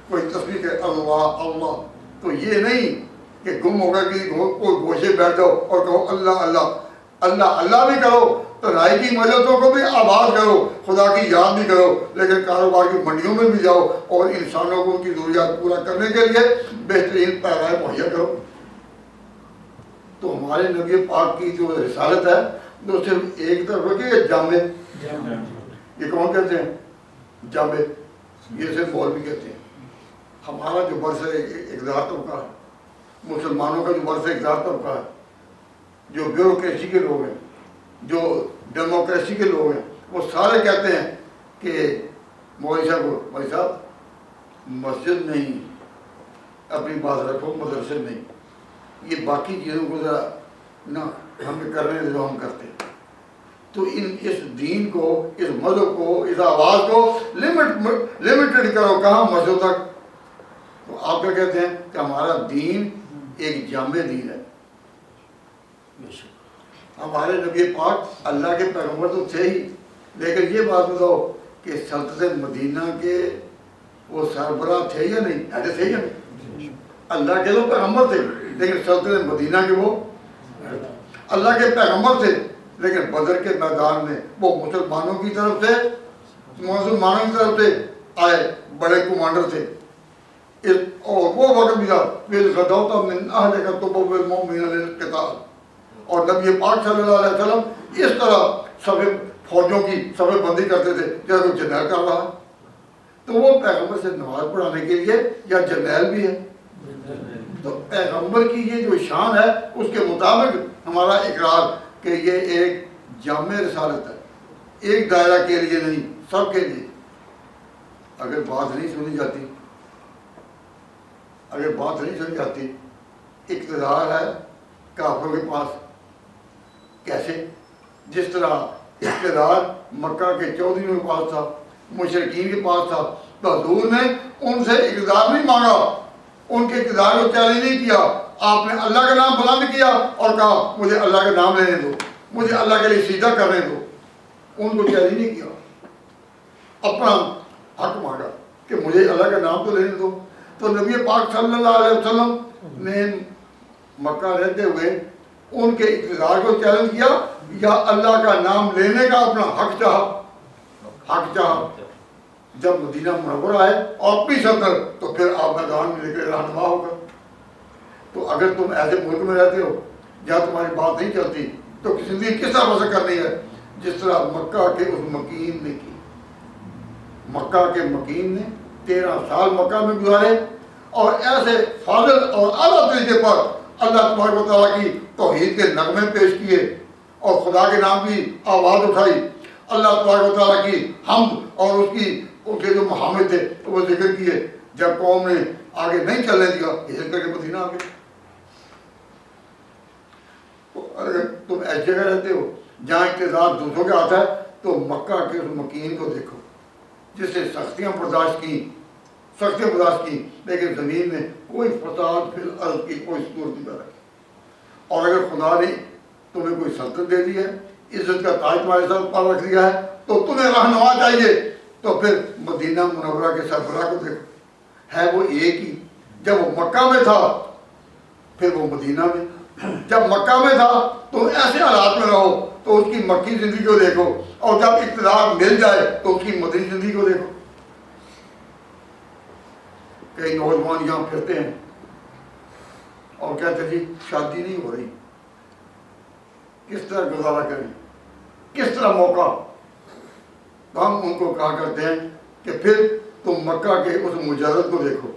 کوئی تصویر کہ اللہ اللہ، تو یہ نہیں کہ گم ہو کر کوئی گوشے بیٹھ جاؤ اور کہو اللہ اللہ، اللہ اللہ بھی کرو، تو رائے کی مجلسوں کو بھی آباد کرو، خدا کی یاد بھی کرو، لیکن کاروبار کی منڈیوں میں بھی جاؤ اور انسانوں کو ان کی ضروریات پورا کرنے کے لیے بہترین پیغام مہیا کرو۔ تو ہمارے نبی پاک کی جو رسالت ہے وہ صرف ایک طرف ہے کہ جامع، یہ کون کہتے ہیں؟ جامع، یہ صرف مولوی کہتے ہیں۔ ہمارا جو برس اقتدار طبقہ ہے، مسلمانوں کا جو برس اقتدار طبقہ ہے، جو بیوروکریسی کے لوگ ہیں، جو ڈیموکریسی کے لوگ ہیں، وہ سارے کہتے ہیں کہ مولوی صاحب مسجد نہیں، اپنی بات رکھو، مدرسے نہیں، یہ باقی چیزوں کو ذرا نہ ہمیں کرنے دے جو ہم کرتے ہیں۔ تو اس دین کو، اس مذہب کو، اس آواز کو لمیٹڈ کرو، کہاں؟ مسجد تک۔ تو آپ کیا کہتے ہیں کہ ہمارا دین ایک جامع دین ہے۔ ہمارے نبی پاک اللہ کے پیغمبر تو تھے ہی، لیکن یہ بات بتاؤ کہ سلطنت مدینہ کے وہ سربراہ تھے یا نہیں؟ ایسے تھے یا نہیں؟ اللہ کے تو پیغمبر تھے، لیکن سلطنت مدینہ کے وہ اللہ کے پیغمبر تھے، لیکن بدر کے میدان میں وہ مسلمانوں کی طرف سے آئے بڑے کمانڈر تھے، اور وہ وقت بھی اور نبی پاک صلی اللہ علیہ وسلم اس طرح صفِ فوجوں کی صفِ بندی کرتے تھے جیسے وہ جرنیل کر رہا ہے۔ تو وہ پیغمبر سے نماز پڑھانے کے لیے یا جرنیل بھی ہے؟ تو پیغمبر کی یہ جو شان ہے اس کے مطابق ہمارا اقرار کہ یہ ایک جامع رسالت ہے، ایک دائرہ کے لیے نہیں، سب کے لیے۔ اگر بات نہیں سنی جاتی، اقتدار ہے کافروں کے پاس، کیسے؟ جس طرح اقتدار مکہ کے چودھریوں کے پاس تھا، مشرکین کے پاس تھا، تو حضور نے ان سے اقتدار نہیں مانگا، ان کے اقتدار کو چیلنج نہیں کیا، آپ نے اللہ کا نام بلند کیا اور کہا مجھے اللہ کا نام لینے دو، مجھے اللہ کے لیے سجدہ کرنے دو۔ ان کو چیلنج نہیں کیا، اپنا حق مانگا کہ مجھے اللہ کا نام تو لینے دو۔ تو نبی پاک صلی اللہ علیہ وسلم نے مکہ رہتے ہوئے ان کے اقتدار کو چیلنج کیا یا اللہ کا نام لینے کا اپنا حق چاہا؟ جب مدینہ منورہ آئے اور اپنی سلطنت، تو پھر آپ میدان میں لے کے رہنما ہوگا۔ تو اگر تم ایسے ملک میں رہتے ہو جہاں تمہاری بات نہیں چلتی، تو زندگی کس طرح بسر کرنی ہے؟ جس طرح مکہ کے اس مکین نے کی۔ مکہ کے مکین نے 13 سال مکہ میں گزارے اور ایسے فاضل اور اعلیٰ طریقے پر اللہ تبارک و تعالیٰ کی توحید کے نغمے پیش کیے اور خدا کے نام کی آواز اٹھائی، اللہ تبارک و تعالیٰ کی حمد اور اس کے جو محامد تھے وہ ذکر کیے۔ جب قوم نے آگے نہیں چلنے دیا، ہجرت کر کے مدینہ آ گئے۔ اگر تم ایسی جگہ رہتے ہو جہاں اقتدار دوسروں کے آتا ہے، تو مکہ کے اس مکین کو دیکھو جس نے سختیاں برداشت کی، لیکن زمین میں کوئی فساد فی الارض کی کوئی صورت نہیں پیدا کی۔ اور اگر خدا نے تمہیں کوئی سلطنت دے دی ہے، عزت کا تاج تمہارے ساتھ پر رکھ دیا ہے، تو تمہیں رہنما چاہیے تو پھر مدینہ منورہ کے سربراہ کو دیکھو، ہے وہ ایک ہی۔ جب وہ مکہ میں تھا پھر وہ مدینہ میں، جب مکہ میں تھا تو ایسے حالات میں رہو تو اس کی مکی زندگی کو دیکھو، اور جب اقتدار مل جائے تو اس کی مدنی زندگی کو دیکھو۔ کئی نوجوان یہاں پھرتے ہیں اور کہتے ہیں جی شادی نہیں ہو رہی، کس طرح گزارا کریں، کس طرح موقع؟ تو ہم ان کو کہا کرتے ہیں کہ پھر تم مکہ کے اس مجرد کو دیکھو،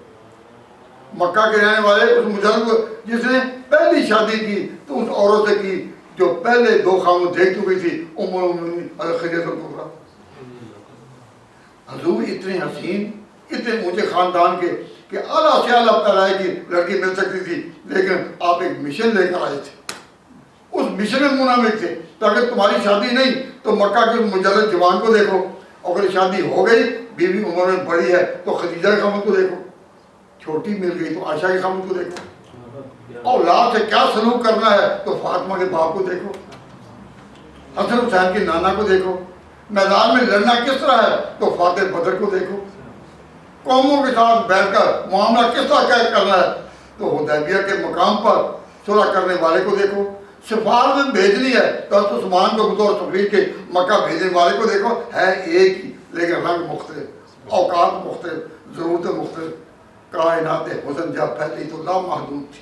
مکہ کے رہنے والے اس مجرد کو جس نے پہلی شادی کی تو اس عورت سے کی جو پہلے دو خامد دیکھ چکی تھی، ام المؤمنین خدیجہ الکبریٰ۔ حضور اتنے حسین، اتنے اونچے خاندان کے کہ اعلیٰ سے اعلیٰ پیرائی کی لڑکی مل سکتی تھی، لیکن آپ ایک مشن لے کر آئے تھے، اس مشن میں منافق تھے۔ تو اگر تمہاری شادی نہیں تو مکہ کے مجرد جوان کو دیکھو، اگر شادی ہو گئی، بیوی عمر میں بڑی ہے تو خدیجہ کے خامد کو دیکھو، چھوٹی مل گئی تو عائشہ کے خامد کو دیکھو، اولاد سے کیا سلوک کرنا ہے تو فاطمہ کے باپ کو دیکھو، حسن حسین کی نانا کو دیکھو، میدان میں لڑنا کس طرح ہے تو فاتح بدر کو دیکھو، قوموں کے ساتھ بیٹھ کر معاملہ کس طرح طے کرنا ہے تو حدیبیہ کے مقام پر صلح کرنے والے کو دیکھو، سفارت بھیجنی ہے تو حضرت عثمان کو بطور سفیر کے مکہ بھیجنے والے کو دیکھو، ہے ایک ہی لیکن رنگ مختلف، اوقات مختلف، ضرورتیں مختلف۔ کائنات حسن جب پھیلی تو لامحدود تھی،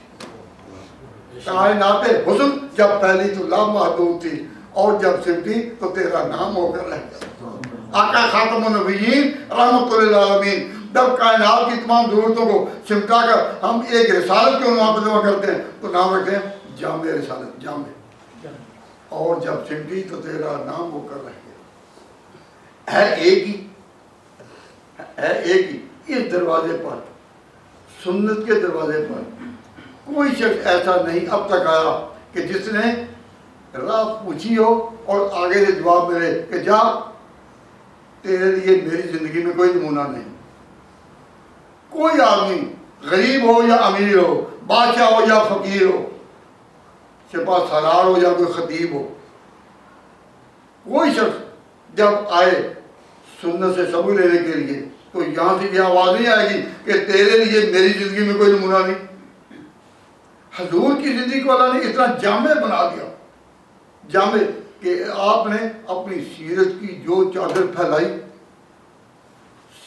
کائنات حسن جب پھیلی تو لامحدود تھی، اور جب سمٹی تو تیرا نام ہو کر رہ گیا۔ آقا خاتم النبیین رحمۃ للعالمین جب کائنات کی تمام ضرورتوں کو سمٹا کر ہم ایک رسالت کے عنوان پر جمع کرتے ہیں تو نام رکھتے ہیں جامع رسالت، جامع، اور جب سمٹی تو تیرا نام ہو کر رہ گیا۔ ہے ایک ہی، ہے ایک ہی۔ اس دروازے پر، سنت کے دروازے پر کوئی شخص ایسا نہیں اب تک آیا کہ جس نے راہ پوچھی ہو اور آگے سے جواب ملے کہ جا تیرے لیے میری زندگی میں کوئی نمونہ نہیں۔ کوئی آدمی غریب ہو یا امیر ہو، بادشاہ ہو یا فقیر ہو، سپاہ سالار ہو یا کوئی خطیب ہو، کوئی شخص جب آئے سنت سے سبق لینے کے لیے تو یہاں سے یہ آواز نہیں آئے گی کہ تیرے لیے میری زندگی میں کوئی نمونہ نہیں۔ حضور کی زندگی کو اللہ نے اتنا جامع بنا دیا، جامع کہ آپ نے اپنی سیرت کی جو چادر پھیلائی،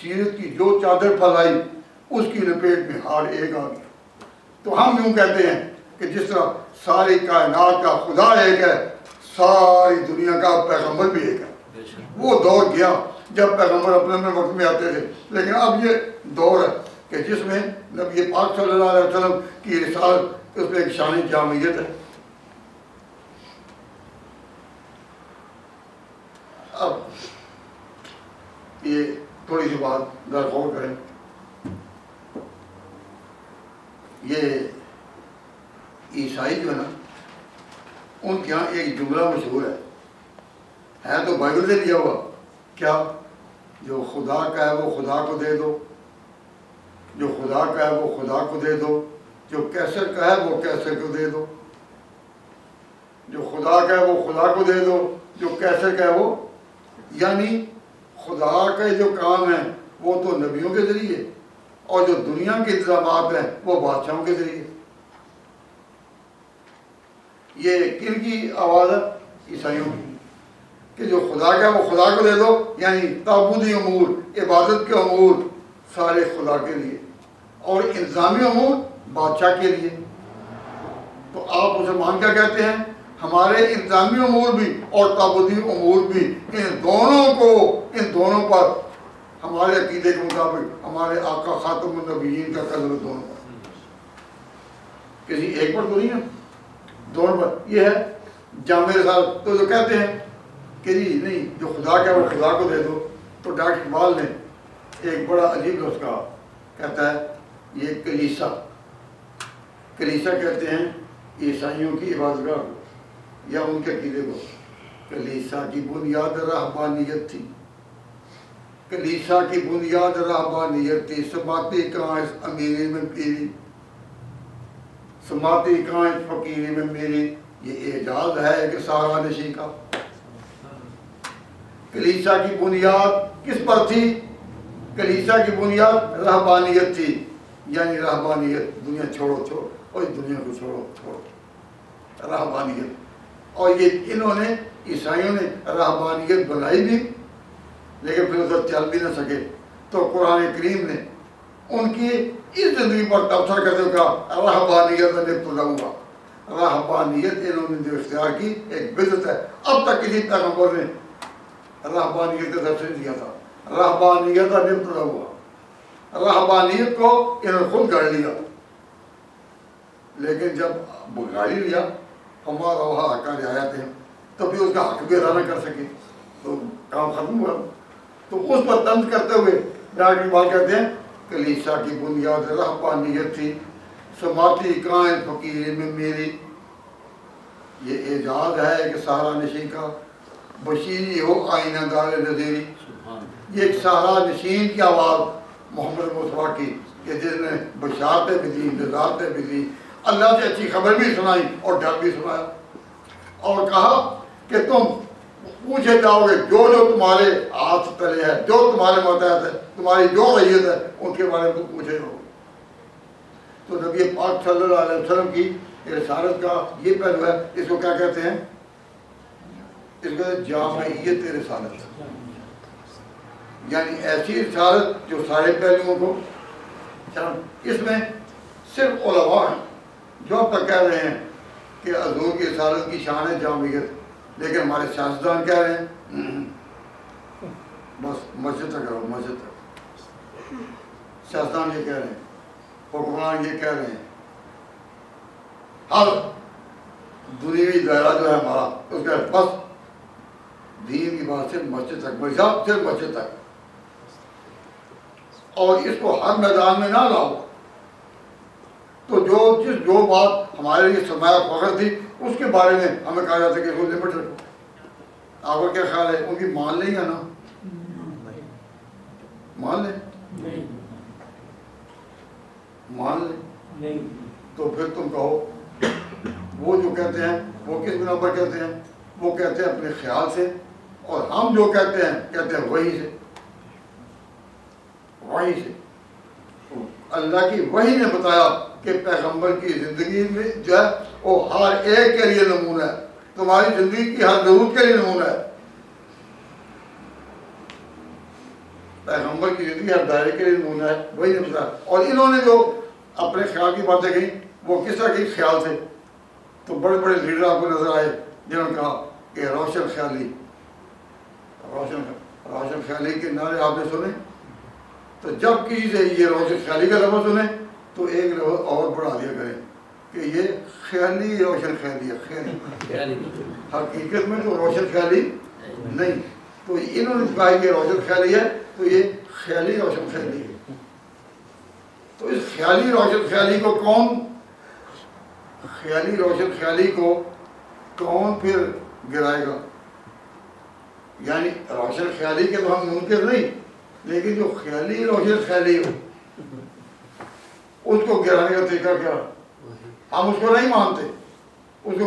سیرت کی جو چادر پھیلائی اس کی لپیٹ میں ہر ایک آ گیا۔ تو ہم یوں کہتے ہیں کہ جس طرح ساری کائنات کا خدا ایک ہے، ساری دنیا کا پیغمبر بھی ایک ہے۔ وہ دور گیا جب پیغمبر اپنے اپنے وقت میں آتے تھے، لیکن اب یہ دور ہے کہ جس میں نبی پاک صلی اللہ علیہ وسلم کی رسالت، اس میں ایک شان جامعیت ہے۔ اب یہ تھوڑی سی بات ذرا غور کریں، یہ عیسائی جو ہے نا، ان کے یہاں ایک جملہ مشہور ہے تو بائبل سے لیا ہوا، کیا؟ جو خدا کا ہے وہ خدا کو دے دو، جو خدا کا ہے وہ خدا کو دے دو، جو کیسر کا ہے وہ کیسر کو دے دو، جو خدا کا ہے وہ خدا کو دے دو، جو کیسر کا ہے وہ، یعنی خدا کے جو کام ہیں وہ تو نبیوں کے ذریعے، اور جو دنیا کے انتظامات ہیں وہ بادشاہوں کے ذریعے۔ یہ کن کی آواز ہے؟ عیسائیوں کی، کہ جو خدا کا ہے وہ خدا کو دے دو، یعنی تعبدی امور، عبادت کے امور سارے خدا کے لیے، اور انتظامی امور بادشاہ کے لیے۔ تو آپ مسلمان کیا کہتے ہیں؟ ہمارے انتظامی امور بھی اور تعبدی امور بھی، ان دونوں پر ہمارے عقیدے کے مطابق ہمارے آقا خاتم النبیین کا قدر دونوں پر، کسی ایک پر تو نہیں ہے، دونوں پر۔ یہ ہے جامع رسالت۔ تو جو کہتے ہیں کہ جی نہیں، جو خدا کا ہے وہ خدا کو دے دو، تو ڈاکٹر اقبال نے ایک بڑا عجیب لفظ کہا، کہتا ہے یہ کلیسا کہتے ہیں عیسائیوں کی عبادت گاہ کو یا ان کے عقیدے کو۔ کلیسا کی بنیاد رہبانیت تھی، کلیسا کی بنیاد رہبانیت تھی، سماتی کائیں امیری میں پیری، سماتی کائیں فقیری میں میری، یہ اعجاز ہے کہ صحرا نشین کا۔ کلیسا کی بنیاد کس پر تھی؟ کلیسا کی بنیاد رہبانیت تھی، یعنی رہبانیت، دنیا چھوڑو اور دنیا کو چھوڑو، رہبانیت۔ اور یہ انہوں نے، عیسائیوں نے رہبانیت بنائی بھی، لیکن پھر ادھر چل بھی نہ سکے، تو قرآن کریم نے ان کی اس زندگی پر تبصرہ کرتے ہوئے کہا رہبانیت ابتدعوها، رہبانیت انہوں نے جو اختیار کی ایک بدعت ہے۔ اب تک کسی پیغمبر نے رہبانیت کا درس نہیں دیا تھا، رہبانیت ابتدعوها، رہبانیت کو انہوں نے خود گاڑ لیا، لیکن جب گاڑی لیا ہمارا وہاں حقانی آیات ہیں تو بھی اس کا حق بھی ادا نہ کر سکے تو کام ختم ہوا۔ تو اس پر طنز کرتے ہوئے ڈاکٹر بات کہتے ہیں کلیسا کی بنیاد رہبانیت تھی، سماتی کائن فقیر میں میری، یہ اعجاز ہے کہ صحرا نشین کا، بشیری ہو آئینہ دار نظیری۔ یہ ایک صحرا نشین کی آواز محمد مصطفیٰ کی کہ جس نے بشارتیں بھی دی، نظارتیں بھی دی، اللہ سے اچھی خبر بھی سنائی اور ڈر بھی سنایا، اور کہا کہ تم پوچھے جاؤ گے جو جو تمہارے ہاتھ تلے ہے، جو تمہارے ماتحت ہے، تمہاری جو رعیت ہے، ان کے بارے میں تم پوچھے جاؤ۔ تو نبی پاک صلی اللہ علیہ وسلم کی رسالت کا یہ پہلو ہے، اس کو کیا کہتے ہیں؟ اس کو جامعیت رسالت، یعنی ایسی رسالت جو سارے پہلوؤں کو، اس میں صرف علماء ہیں جو اب تک کہہ رہے ہیں کہ حضور کی رسالت کی شان ہے جامعیت، لیکن ہمارے سیاستدان کہہ رہے ہیں بس مسجد تک رہو، مسجد تک۔ سیاستدان یہ کہہ رہے ہیں، حکمران یہ کہہ رہے ہیں، ہر دنیوی دائرہ جو ہے ہمارا اس کا بس دین کی بات صرف مسجد تک، مذہب صرف مسجد تک، اور اس کو ہر میدان میں نہ لاؤ۔ تو جو بات ہمارے لیے سرمایہ فخر تھی اس کے بارے میں ہمیں کہا جاتا ہے کہ اس کو لمٹ رکھو۔ آپ کا کیا خیال ہے؟ ان کی مان لیں یا نا مان لیں؟ مان لیں تو پھر تم کہو وہ جو کہتے ہیں وہ کس بنا پر کہتے ہیں؟ وہ کہتے ہیں اپنے خیال سے، اور ہم جو کہتے ہیں وہی سے، وہی سے۔ اللہ کی وحی نے بتایا کہ پیغمبر کی زندگی میں جو ہے وہ ہر ایک کے لیے نمونہ ہے، تمہاری زندگی کی ہر ضرورت کے لیے نمونہ ہے۔ پیغمبر کی زندگی ہر دائرے کے لیے نمونہ ہے، وہی نے بتایا۔ اور انہوں نے جو اپنے خیال کی باتیں کہیں وہ کس طرح کی خیال سے؟ تو بڑے بڑے لیڈر آپ کو نظر آئے جنہوں نے کہا کہ روشن خیالی، روشن خیالی کے نعرے آپ نے سنے، تو جب کسی سے یہ روشن خیالی کا لفظ سنیں تو ایک لفظ اور بڑھا دیا کریں کہ یہ خیالی روشن خیالی ہے، خیالی حقیقت میں تو روشن خیالی نہیں۔ تو انہوں نے کہا کہ روشن خیالی ہے تو یہ خیالی روشن خیالی ہے۔ تو اس خیالی روشن خیالی کو خیالی روشن خیالی کو کون پھر گرائے گا؟ یعنی روشن خیالی کے تو ہم منکر نہیں، لیکن جو خیالی روشن خیالی ہو اس کو گرانے کا طریقہ کیا؟ ہم اس کو نہیں مانتے، اس کو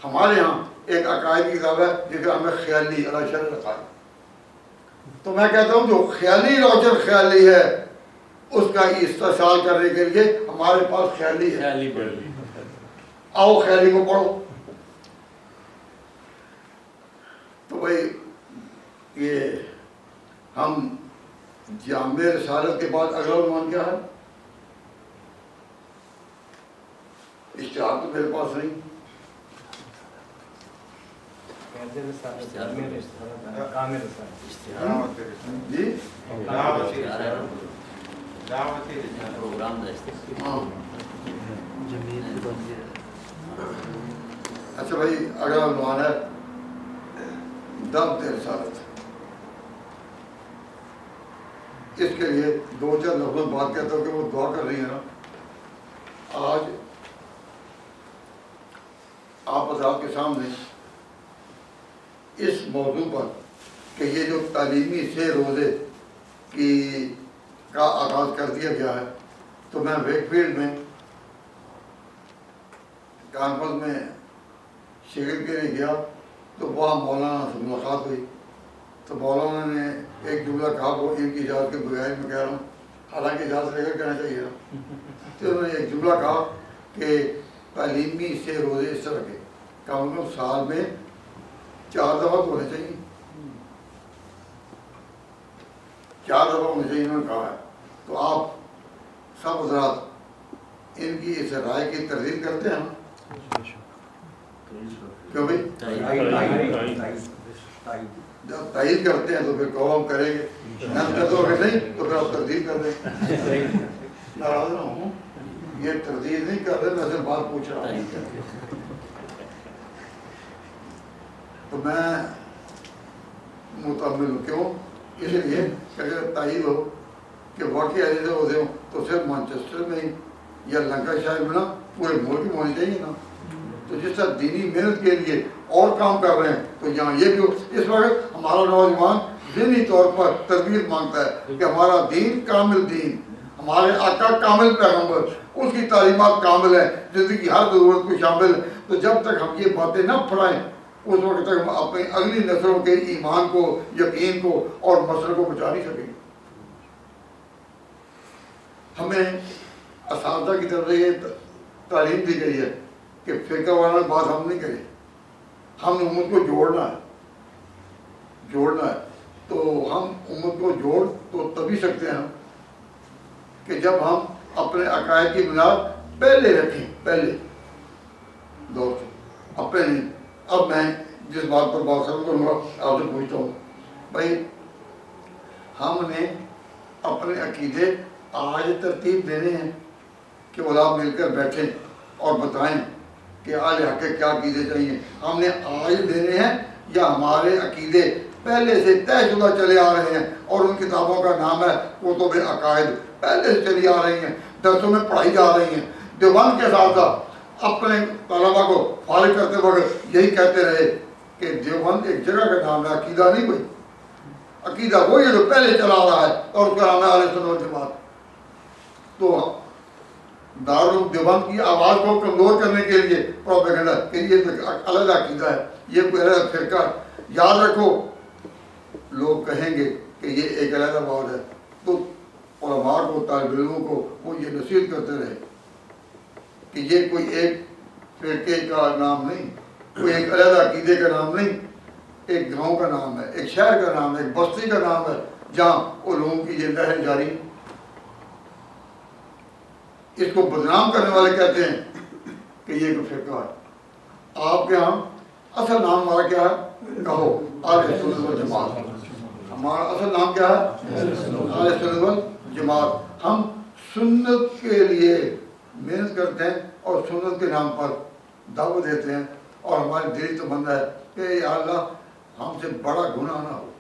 ہمارے ہاں ایک عقائد کی کتاب ہے جس کا ہمیں خیالی شرح عقائد، تو میں کہتا ہوں جو خیالی روشن خیالی ہے اس کا استحصال کرنے کے لیے ہمارے پاس خیالی ہے، آؤ خیالی کو پڑھو۔ تو بھائی یہ ہم جامع رسالت کے بعد اگلا عنوان کیا ہے؟ اشتہار تو میرے پاس نہیں، جی اچھا بھائی اگلا عنوان ہے ضبط رسالت۔ اس کے لیے دو چار لفظ بات کہتا ہوں کہ وہ دعا کر رہی ہیں نا۔ آج آپ حضرات کے سامنے اس موضوع پر کہ یہ جو تعلیمی سے روزے کا آغاز کر دیا گیا ہے، تو میں ویک فیلڈ میں کانفرنس میں شگل کے لیے گیا تو وہاں مولانا سے ملاقات ہوئی. تو مولانا نے ایک جملہ کہا, وہ ان کی اجازت کے بغیر میں کہہ رہا ہوں, حالانکہ اجازت لے کر کہنا چاہیے نا. تو انہوں نے ایک جملہ کہا کہ تعلیمی سے روزے اس طرح کے کم از کم سال میں 4 دفعہ تو ہونے چاہیے, 4 دفعہ ہونے چاہیے انہوں نے کہا ہے. تو آپ سب حضرات ان کی اس رائے کی تردید کرتے ہیں نا؟ کیوں بھائی جب تائید کرتے ہیں تو پھر کہو ہم کریں گے, اگر نہیں تو پھر آپ تردید کر دیں. ناراض نہ ہوں, یہ تردید نہیں کر رہے, میں صرف بات پوچھ رہا ہوں. تو میں متعمل ہوں, کیوں؟ اس لیے کہ اگر تائید ہو کہ واقعی ایسے ہوتے ہوں تو صرف مانچسٹر میں ہی یا لنکا شاہر میں نا پورے ملک میں ہونی چاہیے نا. تو جس طرح دینی محنت کے لیے اور کام کر رہے ہیں تو یہاں یہ بھی ہو. اس وقت ہمارا نوجوان ذہنی طور پر تربیت مانگتا ہے کہ ہمارا دین کامل دین, ہمارے آقا کامل پیغمبر, اس کی تعلیمات کامل ہیں, زندگی کی ہر ضرورت کو شامل ہے. تو جب تک ہم یہ باتیں نہ پڑھائیں اس وقت تک ہم اپنی اگلی نسلوں کے ایمان کو, یقین کو اور مسئلے کو بچا نہیں سکیں گے. ہمیں اساتذہ کی طرف سے یہ تعلیم دی گئی ہے کہ فرقہ وارانہ بات ہم نہیں کریں, ہم نے امت کو جوڑنا ہے, جوڑنا ہے. تو ہم امت کو جوڑ تو تبھی سکتے ہیں ہم کہ جب ہم اپنے عقائد کی بنیاد پہلے رکھیں, پہلے دور سے اپنے نہیں. اب میں جس بات پر بات کروں گا آپ سے پوچھتا ہوں, بھائی ہم نے اپنے عقیدے آج ترتیب دینے ہیں کہ علماء مل کر بیٹھیں اور بتائیں کہ آج حق کیا عقیدے چاہیے؟ ہم نے آج دینے ہیں یا ہمارے عقیدے پہلے سے طے شدہ چلے آ رہے ہیں اور ان کتابوں کا نام ہے کتب عقائد, پہلے سے چلی آ رہی ہیں, درسوں میں پڑھائی جا رہی ہیں. دیوبند کے ساتھ ساتھ اپنے طلبا کو فارغ کرتے وقت یہی کہتے رہے کہ دیوبند ایک جگہ کا نام ہے, عقیدہ نہیں کوئی. عقیدہ وہی ہے جو پہلے چلا آ رہا ہے اور اس کا نام ہے اہل سنت والجماعت. تو دارالعلوم دیوبند کی آواز کو کمزور کرنے کے لیے پروپیگنڈا کہ یہ الگ عقیدہ ہے, یہ کوئی الگ فرقہ ہے. یاد رکھو لوگ کہیں گے کہ یہ ایک علیحدہ بات ہے, تو علماء کو, طالب علموں کو وہ یہ نصیحت کرتے رہے کہ یہ کوئی ایک فرقے کا نام نہیں, کوئی ایک علیحدہ عقیدے کا نام نہیں, ایک گاؤں کا نام ہے, ایک شہر کا نام ہے, ایک بستی کا نام ہے جہاں علوم کی یہ لہر جاری. اس کو بدنام کرنے والے کہتے ہیں کہ یہ کوئی فرقہ ہے. آپ کے ہاں اصل نام ہمارا کیا ہے؟ کہو اہل سنت والجماعت. ہمارا اصل نام کیا ہے؟ اہل سنت والجماعت. ہم سنت کے لیے محنت کرتے ہیں اور سنت کے نام پر دعوت دیتے ہیں, اور ہماری دلی تمنا ہے کہ یا اللہ ہم سے بڑا گناہ نہ ہو,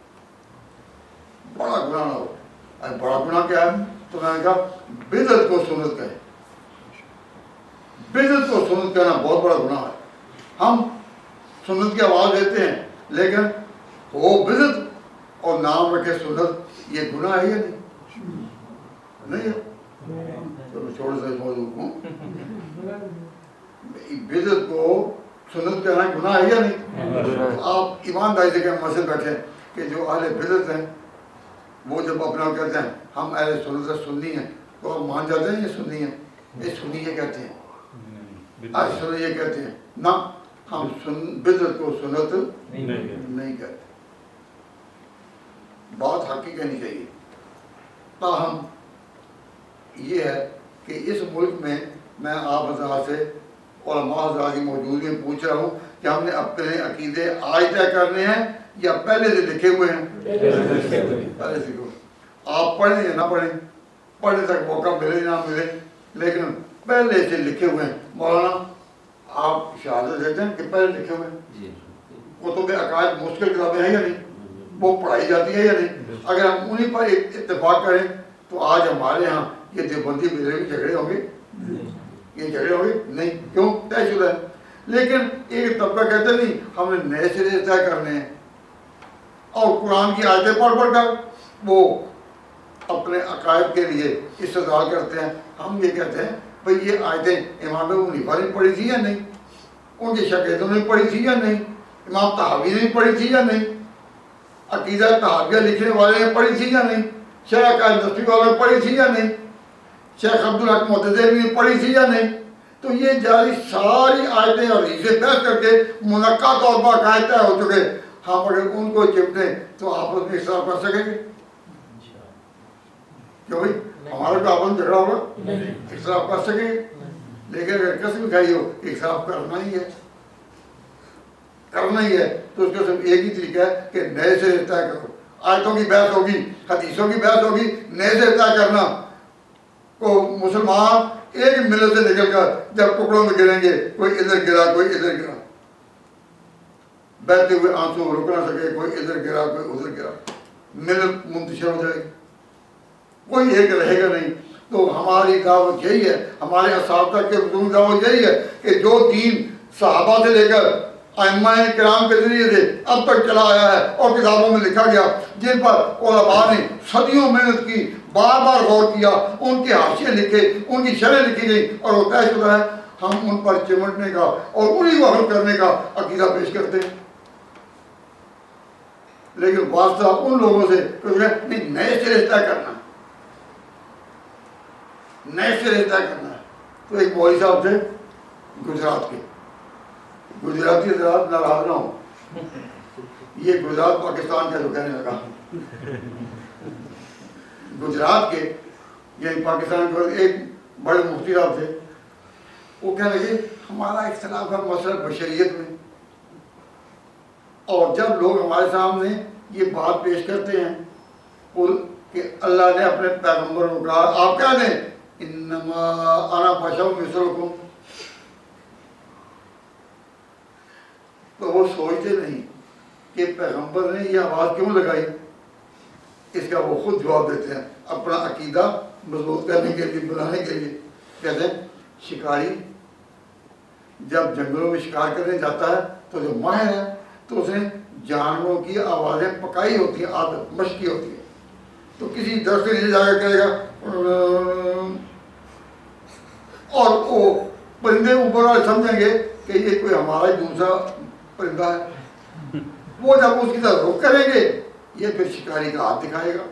بڑا گناہ نہ ہو. بڑا گناہ کیا ہے؟ تو میں نے کہا بدعت کو سنت کہیں. بدعت کو سنت کہنا بہت بڑا گناہ ہے. ہم سنت کی آواز دیتے ہیں لیکن وہ بدعت اور نام رکھے سنت, یہ گناہ ہے یا نہیں؟ نہیں ہے. چلو چھوڑ سے موضوع کو, بدعت کو سنت کہنا گناہ ہے یا نہیں؟ آپ ایمانداری سے کہیں مسجد بیٹھے کہ جو اہل بدعت ہیں وہ جب اپنا کہتے ہیں ہم اہل سنت سنی ہیں تو آپ مان جاتے ہیں یہ سنی ہیں؟ یہ سنی یہ کہتے ہیں, آج سنی یہ کہتے ہیں نہ, ہم بدعت کو سنت نہیں کہتے. بات حق کی کہنی چاہیے. تاہم یہ ہے کہ اس ملک میں میں آپ حضرات سے علماء حضرات کی موجودگی میں پوچھ رہا ہوں کہ ہم نے اپنے عقیدے آج طے کرنے ہیں یا پہلے سے لکھے ہوئے ہیں؟ پہلے سے. آپ پڑھیں یا نہ پڑھیں, پڑھنے تک موقع ملے نہ ملے, لیکن پہلے سے لکھے ہوئے ہیں. مولانا آپ شہادت دیتے ہیں کہ پہلے لکھے ہوئے ہیں. کتب عقائد مشکل کتابیں ہیں یا نہیں؟ وہ پڑھائی جاتی ہے یا نہیں؟ اگر ہم انہیں پر اتفاق کریں تو آج ہمارے ہاں یہ دیوبندی میرے بھی جھگڑے ہوں گے, یہ جھگڑے ہوں گے نہیں, کیوں؟ طے شدہ ہے. لیکن ایک طبقہ کہتے نہیں ہم نے نئے سرے سے طے کرنے ہیں, اور قرآن کی آیتیں پڑھ پڑھ کر وہ اپنے عقائد کے لیے استدلال کرتے ہیں. ہم یہ کہتے ہیں بھئی یہ آیتیں امام ابو حنیفہ نے پڑھی تھی یا نہیں؟ ان کی شکیتوں نے پڑھی تھی یا نہیں؟ امام طحاوی نے پڑھی تھی یا نہیں؟ عقیدہ طحاویہ لکھنے والے نے پڑھی تھی یا نہیں؟ شیخ قائم نصفی والے نے پڑھی تھی یا نہیں؟ شیخ عبدالحق معتزلی نے پڑھی تھی یا نہیں؟ تو یہ جاری ساری آیتیں اور حدیثیں بحث کر کے منعقد اور باقاعدہ ہو چکے. ہم اگر ان کو چپٹیں تو آپس میں اختلاف کر سکیں گے؟ کیوں بھائی ہمارا تو آپس میں جھگڑا ہوگا؟ اختلاف کر سکیں گے؟ لیکن اگر قسم کھائی ہو اختلاف کرنا ہی ہے، کرنا ہی ہے، تو اس کا صرف ایک ہی طریقہ ہے کہ نئے سے طے کرو. آیتوں کی بحث ہوگی، حدیثوں کی بحث ہوگی، نئے سے طے کرنا. کو مسلمان ایک ملت سے نکل کر جب ٹکڑوں میں گریں گے، کوئی ادھر گرا کوئی ادھر گرا، بہتے ہوئے آنسو رک نہ سکے، کوئی ادھر گرا کوئی ادھر گرا، ملت منتشر ہو جائے گی، کوئی ایک رہے گا نہیں. تو ہماری دعوت یہی ہے، ہمارے اساتذہ کے بزرگ دعوت یہی ہے کہ جو دین صحابہ سے لے کر ائمہ کرام کے ذریعے سے اب تک چلا آیا ہے اور کتابوں میں لکھا گیا، جن پر علماء نے صدیوں محنت کی، بار بار غور کیا، ان کے حاشیے لکھے، ان کی شرح لکھی گئی اور وہ طے شدہ ہے، ہم ان پر چمٹنے کا اور انہیں کو حل کرنے کا عقیدہ پیش کرتے ہیں. لیکن واسطہ ان لوگوں سے نہیں، نئے سرے طے کرنا، نئے سرے طے کرنا ہے. تو ایک مولوی صاحب تھے گجرات کے، گجراتی حضرات ناراض نہ ہوں، یہ گجرات پاکستان کا جو کہنے لگا، گجرات کے یعنی پاکستان کے ایک بڑے مفتی صاحب تھے، وہ کہنے لگے ہمارا اختلاف ہے مسئلہ بشریت میں، اور جب لوگ ہمارے سامنے یہ بات پیش کرتے ہیں کہ اللہ نے اپنے پیغمبر کو کہا، آپ کیا دیں انما انا بشر مثلکم، تو وہ سوچتے نہیں کہ پیغمبر نے یہ آواز کیوں لگائی. اس کا وہ خود جواب دیتے ہیں اپنا عقیدہ مضبوط کرنے کے لیے، بنانے کے لیے. کہتے ہیں شکاری جب جنگلوں میں شکار کرنے جاتا ہے تو جو ماہر ہے تو اس نے جانوروں کی آوازیں پکائی ہوتی ہیں، عادت مشقی ہوتی ہے، تو کسی درخت کے نیچے جا کر کرے گا اور وہ پرندے اوپر والے سمجھیں گے کہ یہ کوئی ہمارا دوسرا پرندہ ہے. وہ جب اس کی طرف رخ کریں گے یہ پھر شکاری کا ہاتھ دکھائے گا.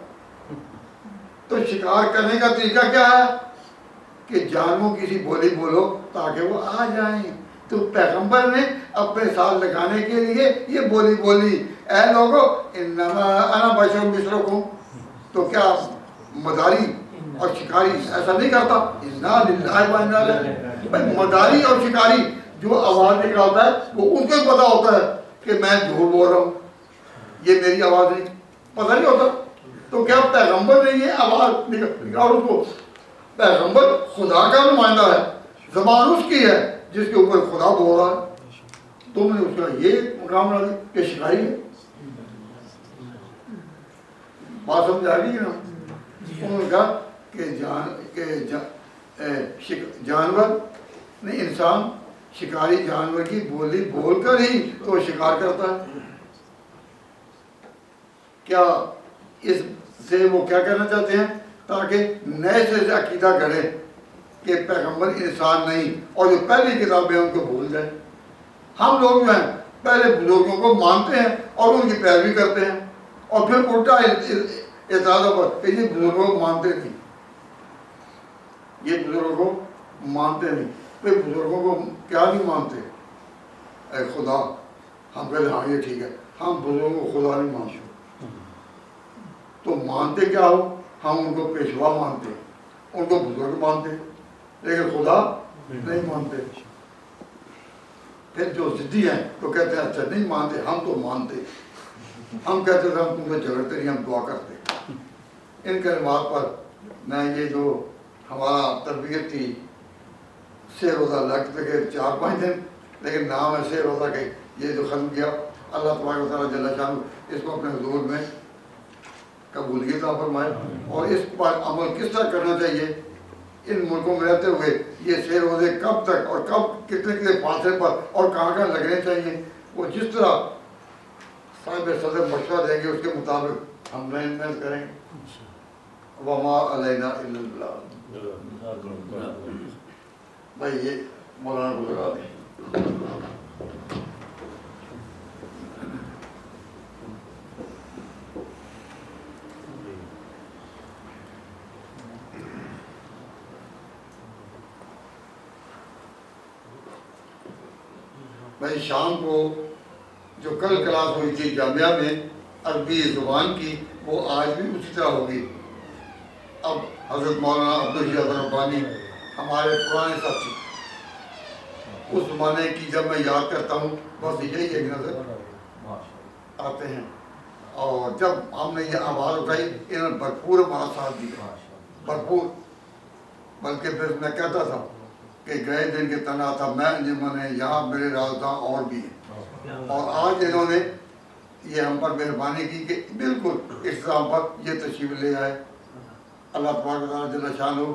تو شکار کرنے کا طریقہ کیا ہے کہ جانوروں کی سی بولی بولو تاکہ وہ آ جائیں. تو پیغمبر نے اپنے ساتھ لگانے کے لیے یہ بولی بولی، اے لوگو انما انا بشر مثلکم. تو کیا مداری اور شکاری ایسا نہیں کرتا؟ انا للہ و انا الیہ. مداری اور شکاری جو آواز نکالتا ہے وہ ان کو پتا ہوتا ہے کہ میں جھوٹ بول رہا ہوں، یہ میری آواز نہیں، پتہ نہیں ہوتا. تو کیا پیغمبر نے یہ آواز نکال، اس کو پیغمبر خدا کا نمائندہ ہے، زبان اس کی ہے جس کے اوپر خدا بول رہا ہے، تم نے اس کا یہ مقام رکھ دیا کہ شکاری ہے. بات سمجھ آ گئی نا؟ انہوں نے کہا کہ جانور نہیں، انسان شکاری جانور کی بولی بول کر ہی تو شکار کرتا ہے. کیا اس سے وہ کیا کہنا چاہتے ہیں؟ تاکہ نئے سے عقیدہ کریں کہ پیغمبر انسان نہیں، اور جو پہلی کتابیں ان کو بھول جائیں. ہم لوگ جو ہیں پہلے بزرگوں کو مانتے ہیں اور ان کی پیروی کرتے ہیں، اور پھر الٹا اعتراض پر کہ یہ بزرگوں کو مانتے نہیں، یہ بزرگوں کو مانتے نہیں. پھر بزرگوں کو کیا نہیں مانتے؟ اے خدا. ہم کہتے ہاں یہ ٹھیک ہے، ہم بزرگوں کو خدا نہیں مانتے. تو مانتے کیا ہو؟ ہم ان کو پیشوا مانتے، ان کو بزرگ مانتے، لیکن خدا نہیں مانتے. پھر جو ضدی ہیں تو کہتے ہیں اچھا نہیں مانتے، ہم تو مانتے. ہم کہتے تھے ہم تم سے جھگڑتے نہیں، ہم دعا کرتے. ان کلمات پر میں یہ جو ہمارا تربیت تھی، سے روزہ لگتے کہ 4-5 دن، لیکن نام ہے سے روزہ کے، یہ جو ختم کیا، اللہ تبارک و تعالیٰ جل شانہ اس کو اپنے حضور میں قبولیت عطا فرمائے. اور اس پر عمل کس طرح کرنا چاہیے ان ملکوں میں رہتے ہوئے، یہ سے روزے کب تک اور کب کتنے فاصلے پر اور کہاں کہاں لگنے چاہیے، وہ جس طرح صاحب صدر مشورہ دیں گے اس کے مطابق ہم محنت کریں. وما علینا الا البلاغ. بھائی یہ مولانا کو لگا دیں. بھائی شام کو جو کل کلاس ہوئی تھی جامعہ میں عربی زبان کی، وہ آج بھی اسی طرح ہوگی۔ اب حضرت مولانا عبدالشہید ربانی ہمارے پرانے ساتھی، اس زمانے کی جب میں یاد کرتا ہوں بس یہی ایک نظر آتے ہیں، اور جب ہم نے یہ آواز اٹھائی انہوں نے بھرپور ہمارا ساتھ دیا، بھرپور۔ بلکہ پھر میں کہتا تھا کہ گئے دن کے تنا تھا میں انجمن ہے یہاں میرے رازداں اور بھی ہیں، اور آج انہوں نے یہ ہم پر مہربانی کی کہ بالکل اختتام پر یہ تشریف لے آئے۔ اللہ تبارک و تعالیٰ جل شانہ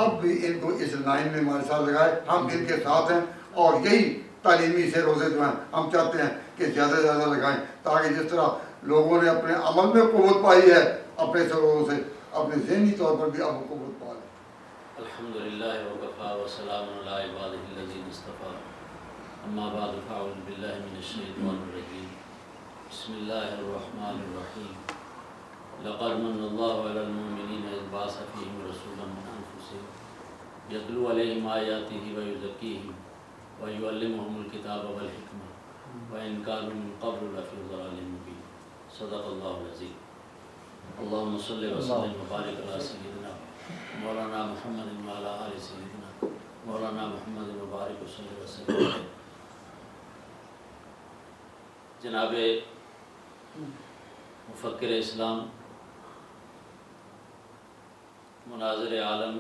اب بھی ان کو اس لائن میں ہمارے ساتھ لگائے، ہم ان کے ساتھ ہیں، اور یہی تعلیمی سے روزے جو ہیں ہم چاہتے ہیں کہ زیادہ سے زیادہ لگائیں، تاکہ جس طرح لوگوں نے اپنے عمل میں قوت پائی ہے اپنے سروروں سے، اپنے ذہنی طور پر بھی اب قوت پا لیں۔ الحمدللہ وکفا وسلام علی عبادہ الذین اصطفیٰ، اما بعد فاعوذ باللہ من الشیطان الرجیم، بسم اللہ الرحمن الرحیم۔ لقد من اللہ علی المؤمنین اذ بعث فیہم رسولا من انفسہم یتلو علیہم آیاتہ ویزکیہم ویعلمہم الکتاب والحکمہ وإن كانوا من قبل لفی ضلال مبین۔ صدق اللہ العظیم۔ اللہم صلی وسلم وبارک علی سیدنا مولانا محمد وعلی آل سیدنا مولانا محمد مبارک صلی وسلم۔ جناب مفکر اسلام، مناظر عالم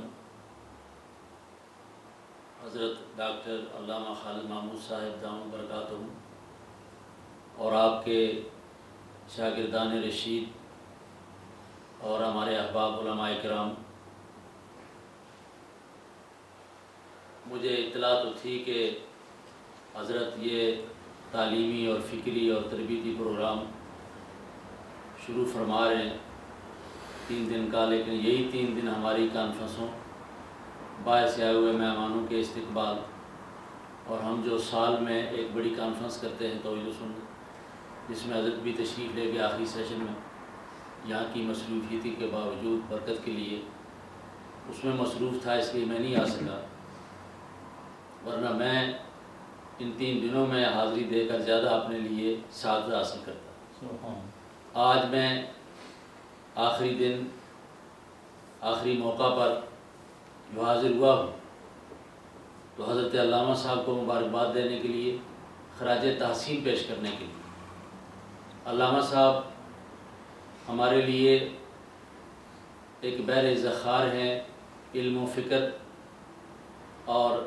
حضرت ڈاکٹر علامہ خالد محمود صاحب دامت برکاتہم، اور آپ کے شاگردان رشید اور ہمارے احباب علماء کرام، مجھے اطلاع تو تھی کہ حضرت یہ تعلیمی اور فکری اور تربیتی پروگرام شروع فرما رہے ہیں 3 دن کا، لیکن یہی 3 دن ہماری کانفرنسوں باعث آئے ہوئے مہمانوں کے استقبال، اور ہم جو سال میں ایک بڑی کانفرنس کرتے ہیں توحید و سنت، جس میں حضرت بھی تشریف لے کے آخری سیشن میں یہاں کی مصروفیتی کے باوجود برکت کے لیے اس میں مصروف تھا، اس لیے میں نہیں آ سکا، ورنہ میں ان 3 دنوں میں حاضری دے کر زیادہ اپنے لیے سعادت حاصل کرتا۔ آج میں آخری دن آخری موقع پر جو حاضر ہوا ہوں تو حضرت علامہ صاحب کو مبارکباد دینے کے لیے، خراج تحسین پیش کرنے کے لیے۔ علامہ صاحب ہمارے لیے ایک بحر ذخار ہیں علم و فکر، اور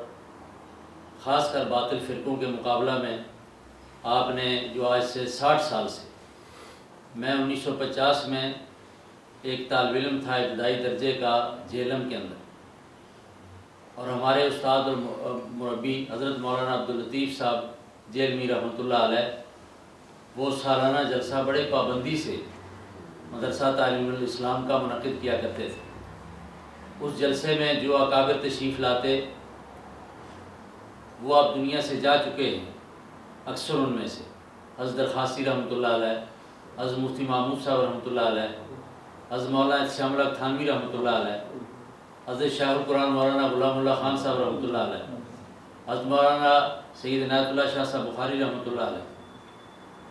خاص کر باطل فرقوں کے مقابلہ میں آپ نے جو آج سے 60 سال سے، میں 1950 میں ایک طالب علم تھا ابتدائی درجے کا جیلم کے اندر، اور ہمارے استاد اور مربی حضرت مولانا عبداللطیف صاحب جیلمی رحمۃ اللہ علیہ، وہ سالانہ جلسہ بڑے پابندی سے مدرسہ تعلیم الاسلام کا منعقد کیا کرتے تھے۔ اس جلسے میں جو اکابر تشریف لاتے وہ اب دنیا سے جا چکے ہیں، اکثر ان میں سے حضرت درخواسی رحمۃ اللہ علیہ، حضرت مفتی محمود صاحب رحمۃ اللہ علیہ، حضرت مولانا شامل الحق تھانوی رحمۃ اللہ علیہ، حضرت شاہ القرآن مولانا غلام اللہ خان صاحب رحمۃ اللہ علیہ، حضرت مولانا سید عنایت اللہ شاہ صاحب بخاری رحمۃ اللہ علیہ،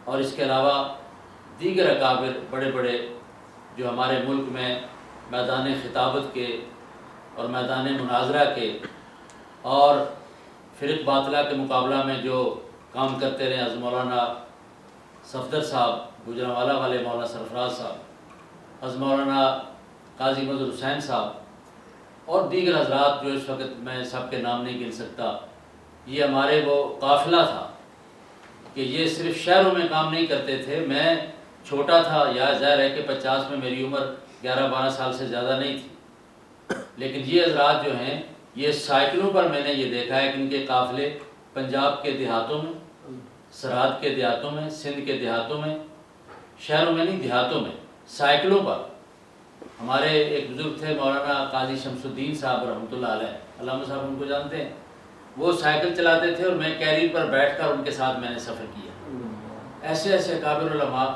اور اس کے علاوہ دیگر اکابر بڑے بڑے جو ہمارے ملک میں میدان خطابت کے اور میدان مناظرہ کے اور فرق باطلہ کے مقابلہ میں جو کام کرتے رہے، حضرت مولانا صفدر صاحب گجرانوالہ والے، مولانا سرفراز صاحب، حضرت مولانا قاضی مظہر حسین صاحب، اور دیگر حضرات جو اس وقت میں سب کے نام نہیں گن سکتا۔ یہ ہمارے وہ قافلہ تھا کہ یہ صرف شہروں میں کام نہیں کرتے تھے۔ میں چھوٹا تھا، یا ظاہر ہے کہ 50 میں میری عمر 11-12 سال سے زیادہ نہیں تھی، لیکن یہ حضرات جو ہیں یہ سائیکلوں پر میں نے یہ دیکھا ہے کہ ان کے قافلے پنجاب کے دیہاتوں میں، سرحد کے دیہاتوں میں، سندھ کے دیہاتوں میں، شہروں میں نہیں دیہاتوں میں، سائیکلوں پر۔ ہمارے ایک بزرگ تھے مولانا قاضی شمس الدین صاحب رحمۃ اللہ علیہ، علامہ صاحب ان کو جانتے ہیں، وہ سائیکل چلاتے تھے اور میں کیریئر پر بیٹھ کر ان کے ساتھ میں نے سفر کیا. ایسے ایسے اکابر علماء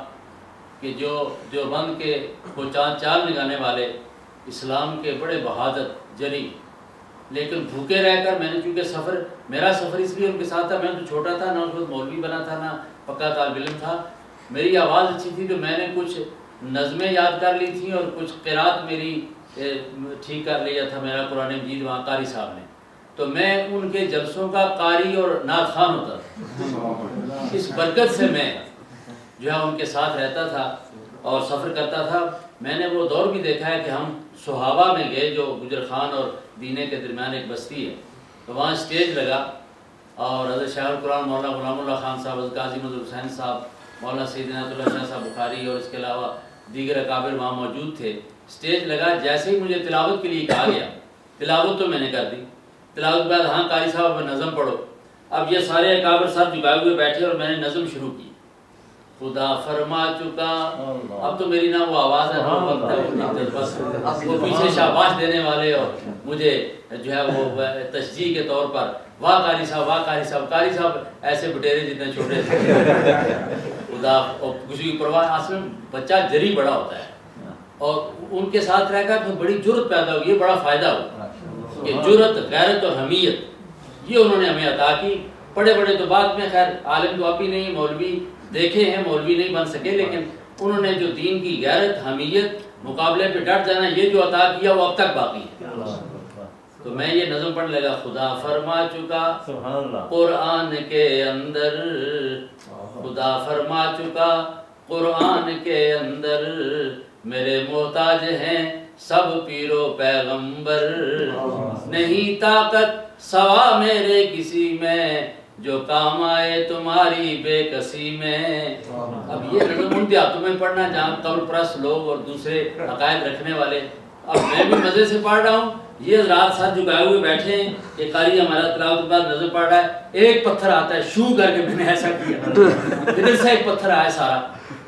کہ جو دیوبند کے کو چال نگانے والے، اسلام کے بڑے بہادر جری، لیکن بھوکے رہ کر میں نے چونکہ میرا سفر اس لیے ان کے ساتھ تھا، میں تو چھوٹا تھا، نہ اس وقت مولوی بنا تھا، نہ پکا طالب علم تھا. میری آواز اچھی تھی تو میں نے کچھ نظمیں یاد کر لی تھیں اور کچھ قرات میری ٹھیک کر لیا تھا، میرا قرآن مجید وہاں قاری صاحب نے، تو میں ان کے جلسوں کا قاری اور نعت خوان ہوتا تھا. اس برکت سے میں جو ہے ان کے ساتھ رہتا تھا اور سفر کرتا تھا. میں نے وہ دور بھی دیکھا ہے کہ ہم سہاوا میں گئے جو گجر خان اور دینے کے درمیان ایک بستی ہے، تو وہاں اسٹیج لگا اور حضرت شاہ القرآن مولانا غلام اللہ خان صاحب، حضرت قاضی مظہر حسین صاحب، مولانا سید عنایت اللہ شاہ صاحب بخاری اور اس کے علاوہ دیگر اکابر وہاں موجود تھے. اسٹیج لگا، جیسے ہی مجھے تلاوت کے لیے کہا گیا، تلاوت تو میں نے کر دی. تلاوت کے بعد ہاں قاری صاحب نظم پڑھو. اب یہ سارے اکابر سر جھکائے ہوئے بیٹھے اور میں نے نظم شروع کی. خدا فرما چکا، اب تو میری نہ وہ آواز ہے نہ وہ وقت ہے، بس وہ پیچھے شاباش دینے والے اور مجھے جو ہے وہ تشجیع کے طور پر واہ قاری صاحب، واہ قاری صاحب. قاری صاحب ایسے بٹیرے جتنے چھوٹے تھے. خدا اور کسی کی پرواہ، اصل میں بچہ جری بڑا ہوتا ہے اور ان کے ساتھ رہ کر بڑی جرت پیدا ہوگی. یہ بڑا فائدہ ہوا کہ جرت، غیرت اور حمیت یہ انہوں نے ہمیں عطا کی. بڑے بڑے تو بعد میں، خیر عالم تو اب ہی نہیں، مولوی دیکھے ہیں، مولوی نہیں بن سکے، لیکن انہوں نے جو دین کی غیرت، حمیت، مقابلے پہ ڈٹ جانا، یہ جو عطا کیا وہ اب تک باقی ہے. تو میں یہ نظم پڑھنے لگا. خدا فرما چکا قرآن کے اندر، خدا فرما چکا قرآن کے اندر، میرے محتاج ہیں سب پیر و پیغمبر، نہیں طاقت سوا میرے کسی میں، جو کام آئے تمہاری بے کسی میں. اب یہ نظم ان دیہاتوں میں پڑھنا جہاں قبر پرست لوگ اور دوسرے عقائد رکھنے والے، اب میں بھی مزے سے پڑھ رہا ہوں، یہ حضرات ساتھ جھکائے ہوئے بیٹھے ہیں کہ قاری ہمارا تلاوت کے بعد نظر پڑھ رہا ہے. ایک پتھر آتا ہے، شو کر کے میں نے ایسا کیا، ادھر سے ایک پتھر آیا سارا.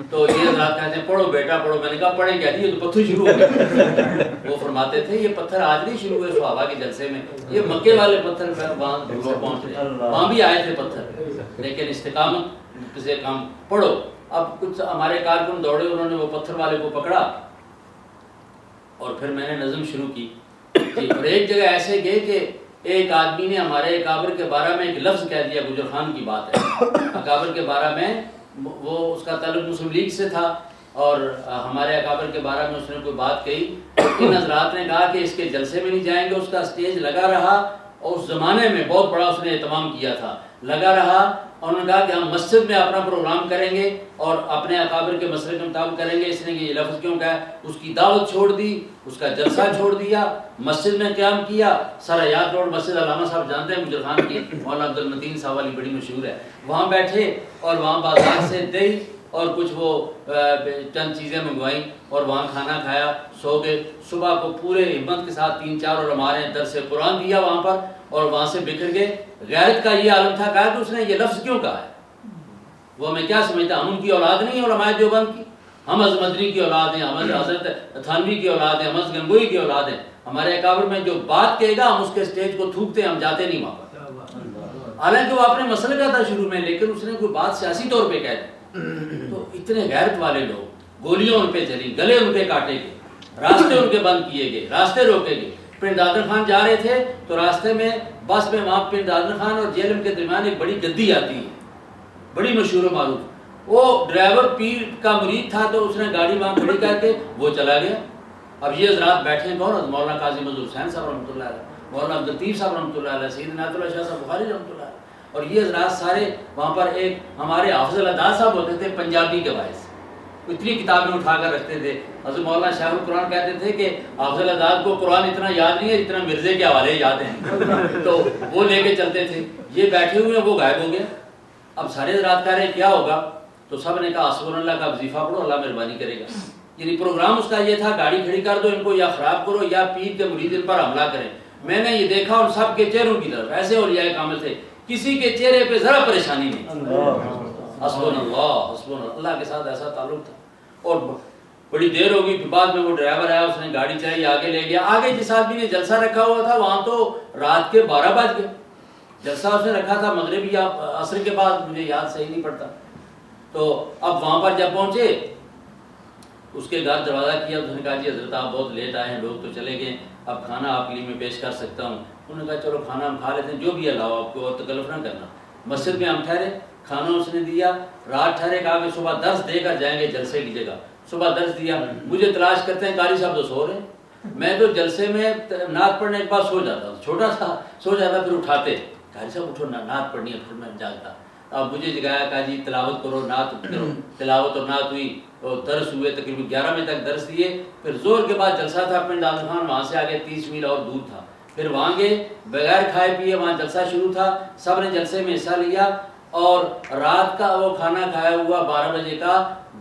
تو یہ حضرات کہتے ہیں پڑھو بیٹا پڑھو. میں نے کہا پڑھیں کیا جی، یہ تو پتھر شروع ہو گئے. وہ فرماتے تھے یہ پتھر آج نہیں شروع ہوئے صحابہ کے جلسے میں، یہ مکے والے پتھر وہاں سے پہنچ رہے، وہاں بھی آئے تھے پتھر، لیکن استقامت سے کام پڑھو. اب کچھ ہمارے کارکن دوڑے، انہوں نے وہ پتھر والے کو پکڑا اور پھر میں نے نظم شروع کی. اور ایک جگہ ایسے گئے کہ ایک آدمی نے ہمارے اکابر کے بارے میں ایک لفظ کہہ دیا. گجر خان کی بات ہے، اکابر کے بارے میں، وہ اس کا تعلق مسلم لیگ سے تھا اور ہمارے اکابر کے بارے میں اس نے کوئی بات کہی. ان حضرات نے کہا کہ اس کے جلسے میں نہیں جائیں گے. اس کا اسٹیج لگا رہا اور اس زمانے میں بہت بڑا اس نے اہتمام کیا تھا، لگا رہا. اور انہوں نے کہا کہ ہم مسجد میں اپنا پروگرام کریں گے اور اپنے اکابر کے مسئلے کے مطابق کریں گے. اس نے یہ لفظ کیوں کہا؟ اس کی دعوت چھوڑ دی، اس کا جلسہ چھوڑ دیا، مسجد میں قیام کیا. سارا یاد روڈ مسجد، علامہ صاحب جانتے ہیں گجر خان کی، مولانا عبد المتین صاحب والی بڑی مشہور ہے، وہاں بیٹھے اور وہاں بازار سے دہی اور کچھ وہ چند چیزیں منگوائیں اور وہاں کھانا کھایا، سو گئے. صبح کو پورے ہمت کے ساتھ 3-4 علماء نے درس قرآن دیا وہاں پر اور وہاں سے بکھر گئے. غیرت کا یہ عالم تھا. کہا کہ اس نے یہ لفظ کیوں کہا ہے؟ وہ ہمیں کیا سمجھتا؟ ہم ان کی اولاد نہیں ہیں علماء دیوبند کی، ہم حضرت مدنی کی اولاد ہیں، ہم حضرت تھانوی کی اولاد ہیں، ہم حضرت گنگوئی کی اولاد ہیں. ہمارے اکابر میں جو بات کہے گا ہم اس کے اسٹیج کو تھوکتے ہیں، ہم جاتے نہیں وہاں پر. حالانکہ وہ اپنے مسئلے کا تھا شروع میں، لیکن اس نے کوئی بات سیاسی طور پہ کہہ دی. تو اتنے غیرت والے لوگ، گولیاں ان پہ چلی، گلے ان پہ کاٹے گئے، راستے ان کے بند کیے گئے، راستے روکے گئے. پنڈ دادر خان جا رہے تھے تو راستے میں بس میں وہاں پنڈ دادر خان اور جیلم کے درمیان ایک بڑی گدی آتی ہے، بڑی مشہور و معروف. وہ ڈرائیور پیر کا مرید تھا تو اس نے گاڑی وہاں کھڑی کر کے وہ چلا گیا. اب یہ حضرات بیٹھے ہیں کون؟ مولانا قاضی مظہر حسین صاحب رحمۃ اللہ علیہ، مولانا عبد اللطیف صاحب رحمۃ اللہ علیہ، سید عنایت اللہ شاہ صاحب بخاری رحمۃ اللہ علیہ. اور یہ حضرات سارے وہاں پر، ایک ہمارے حافظ الاداد صاحب ہوتے تھے پنجابی کے باعث، اتنی کتابیں اٹھا کر رکھتے تھے. حضرت مولانا شاہ القرآن کہتے تھے کہ حافظ الاداد کو قرآن اتنا یاد نہیں ہے جتنا مرزے کے حوالے یاد ہیں، تو وہ لے کے چلتے تھے. یہ بیٹھے ہوئے ہیں، وہ غائب ہو گئے. اب سارے حضرات کہہ رہے ہیں کیا ہوگا؟ تو سب نے کہا حسبنا اللہ کا وظیفہ پڑھو، اللہ مہربانی کرے گا. یعنی پروگرام اس کا یہ تھا، گاڑی کھڑی کر دو ان کو، یا خراب کرو یا پیر کے مرید ان پر حملہ کریں. میں نے یہ دیکھا ان سب کے چہروں کی طرف، ایسے اولیاء کامل تھے، کسی کے چہرے پہ ذرا پریشانی نہیں. حسبنا اللہ، اللہ کے ساتھ ایسا تعلق تھا. اور بڑی دیر ہو گئی، بعد میں وہ ڈرائیور آیا، اس نے گاڑی چلائی، آگے لے گیا. آگے جس آدمی نے جلسہ رکھا ہوا تھا وہاں تو رات کے 12 بج گئے. جلسہ اس نے رکھا تھا مغرب یا عصر کے بعد، مجھے یاد صحیح نہیں پڑتا. تو اب وہاں پر جب پہنچے اس کے گھر دروازہ کیا، اس نے کہا جی حضرت آپ بہت لیٹ آئے ہیں، لوگ تو چلے گئے، اب کھانا آپ کے لیے میں پیش کر سکتا ہوں. انہوں نے کہا چلو کھانا ہم کھا لیتے ہیں، جو بھی ہے لاؤ، آپ کو اور تکلف نہ کرنا. مسجد میں ہم ٹھہرے، کھانا اس نے دیا، رات ٹھہرے، کہا کہ صبح درس دے کر جائیں گے جلسے کی جگہ. صبح درس دیا، مجھے تلاش کرتے ہیں قاری صاحب تو سو رہے ہیں. میں تو جلسے میں نعت پڑھنے کے بعد سو جاتا ہوں، چھوٹا سا سو جاتا، پھر اٹھاتے قاری صاحب اٹھو نعت پڑھنی ہے، پھر میں جاگتا. اب مجھے جگایا، کہا جی تلاوت کرو، نعت کرو. تلاوت اور نعت ہوئی اور درس ہوئے، تقریباً 11 بجے تک درس دیے. پھر زور کے بعد جلسہ تھا پنڈ عادل خان، وہاں سے آگے 30 میل اور دور تھا. پھر وہاں گئے بغیر کھائے پیے، وہاں جلسہ شروع تھا، سب نے جلسے میں حصہ لیا. اور رات کا وہ کھانا کھایا ہوا 12 بجے کا،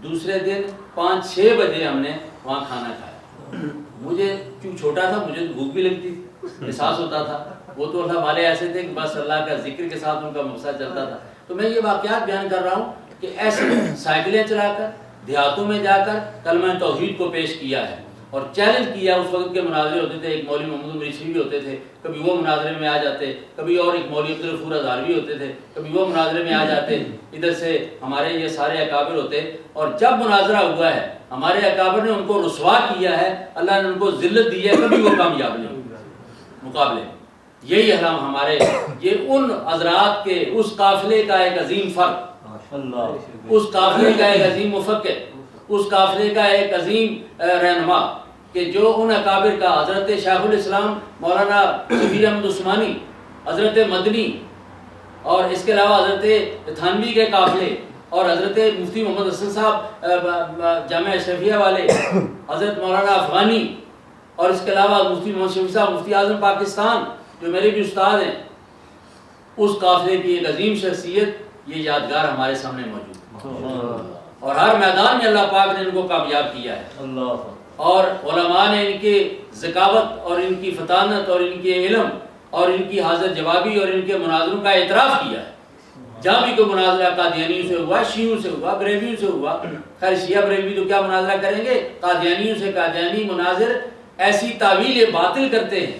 دوسرے دن 5-6 بجے ہم نے وہاں کھانا کھایا. مجھے کیوں چھوٹا تھا، مجھے تو بھوک بھی لگتی تھی، احساس ہوتا تھا. وہ تو اللہ والے ایسے تھے کہ بس اللہ کا ذکر کے ساتھ ان کا مقصد چلتا تھا. تو میں یہ واقعات بیان کر رہا ہوں کہ ایسے سائیکلیں چلا کر دیہاتوں میں جا کر کلمہ توحید کو پیش کیا ہے اور چیلنج کیا. اس وقت کے مناظرے ہوتے تھے، ایک مولوی محمد مریچی بھی ہوتے تھے، کبھی وہ مناظرے میں آ جاتے، کبھی اور ایک مولوی عبدالغفور ہزاروی ہوتے تھے، کبھی وہ مناظرے میں آ جاتے. ادھر سے ہمارے یہ سارے اکابر ہوتے. اور جب مناظرہ ہوا ہے ہمارے اکابر نے ان کو رسوا کیا ہے، اللہ نے ان کو ذلت دی ہے، کبھی وہ کامیاب نہیں مقابلے. یہی حرام ہمارے، یہ ان حضرات کے اس قافلے کا ایک عظیم فرق، اس قافلے کا ایک عظیم مفکر، اس قافلے کا ایک عظیم رہنما کہ جو ان اکابر کا حضرت شیخ الاسلام مولانا شبیر احمد عثمانی، حضرت مدنی اور اس کے علاوہ حضرت تھانوی کے قافلے اور حضرت مفتی محمد حسن صاحب جامعہ اشرفیہ والے، حضرت مولانا افغانی اور اس کے علاوہ مفتی محمد شفیع صاحب مفتی اعظم پاکستان جو میرے بھی استاد ہیں، اس قافلے کی ایک عظیم شخصیت، یہ یادگار ہمارے سامنے موجود ہے. اور ہر میدان میں اللہ پاک نے ان کو کامیاب کیا ہے. اور علماء نے ان کے ذکاوت اور ان کی فطانت اور ان کے علم اور ان کی حاضر جوابی اور ان کے مناظروں کا اعتراف کیا ہے. جہاں بھی کوئی مناظرہ قادیانیوں سے ہوا، شیعوں سے ہوا، بریلویوں سے ہوا، خیر شیعہ بریلوی تو کیا مناظرہ کریں گے، قادیانیوں سے قادیانی مناظر ایسی تعویل باطل کرتے ہیں.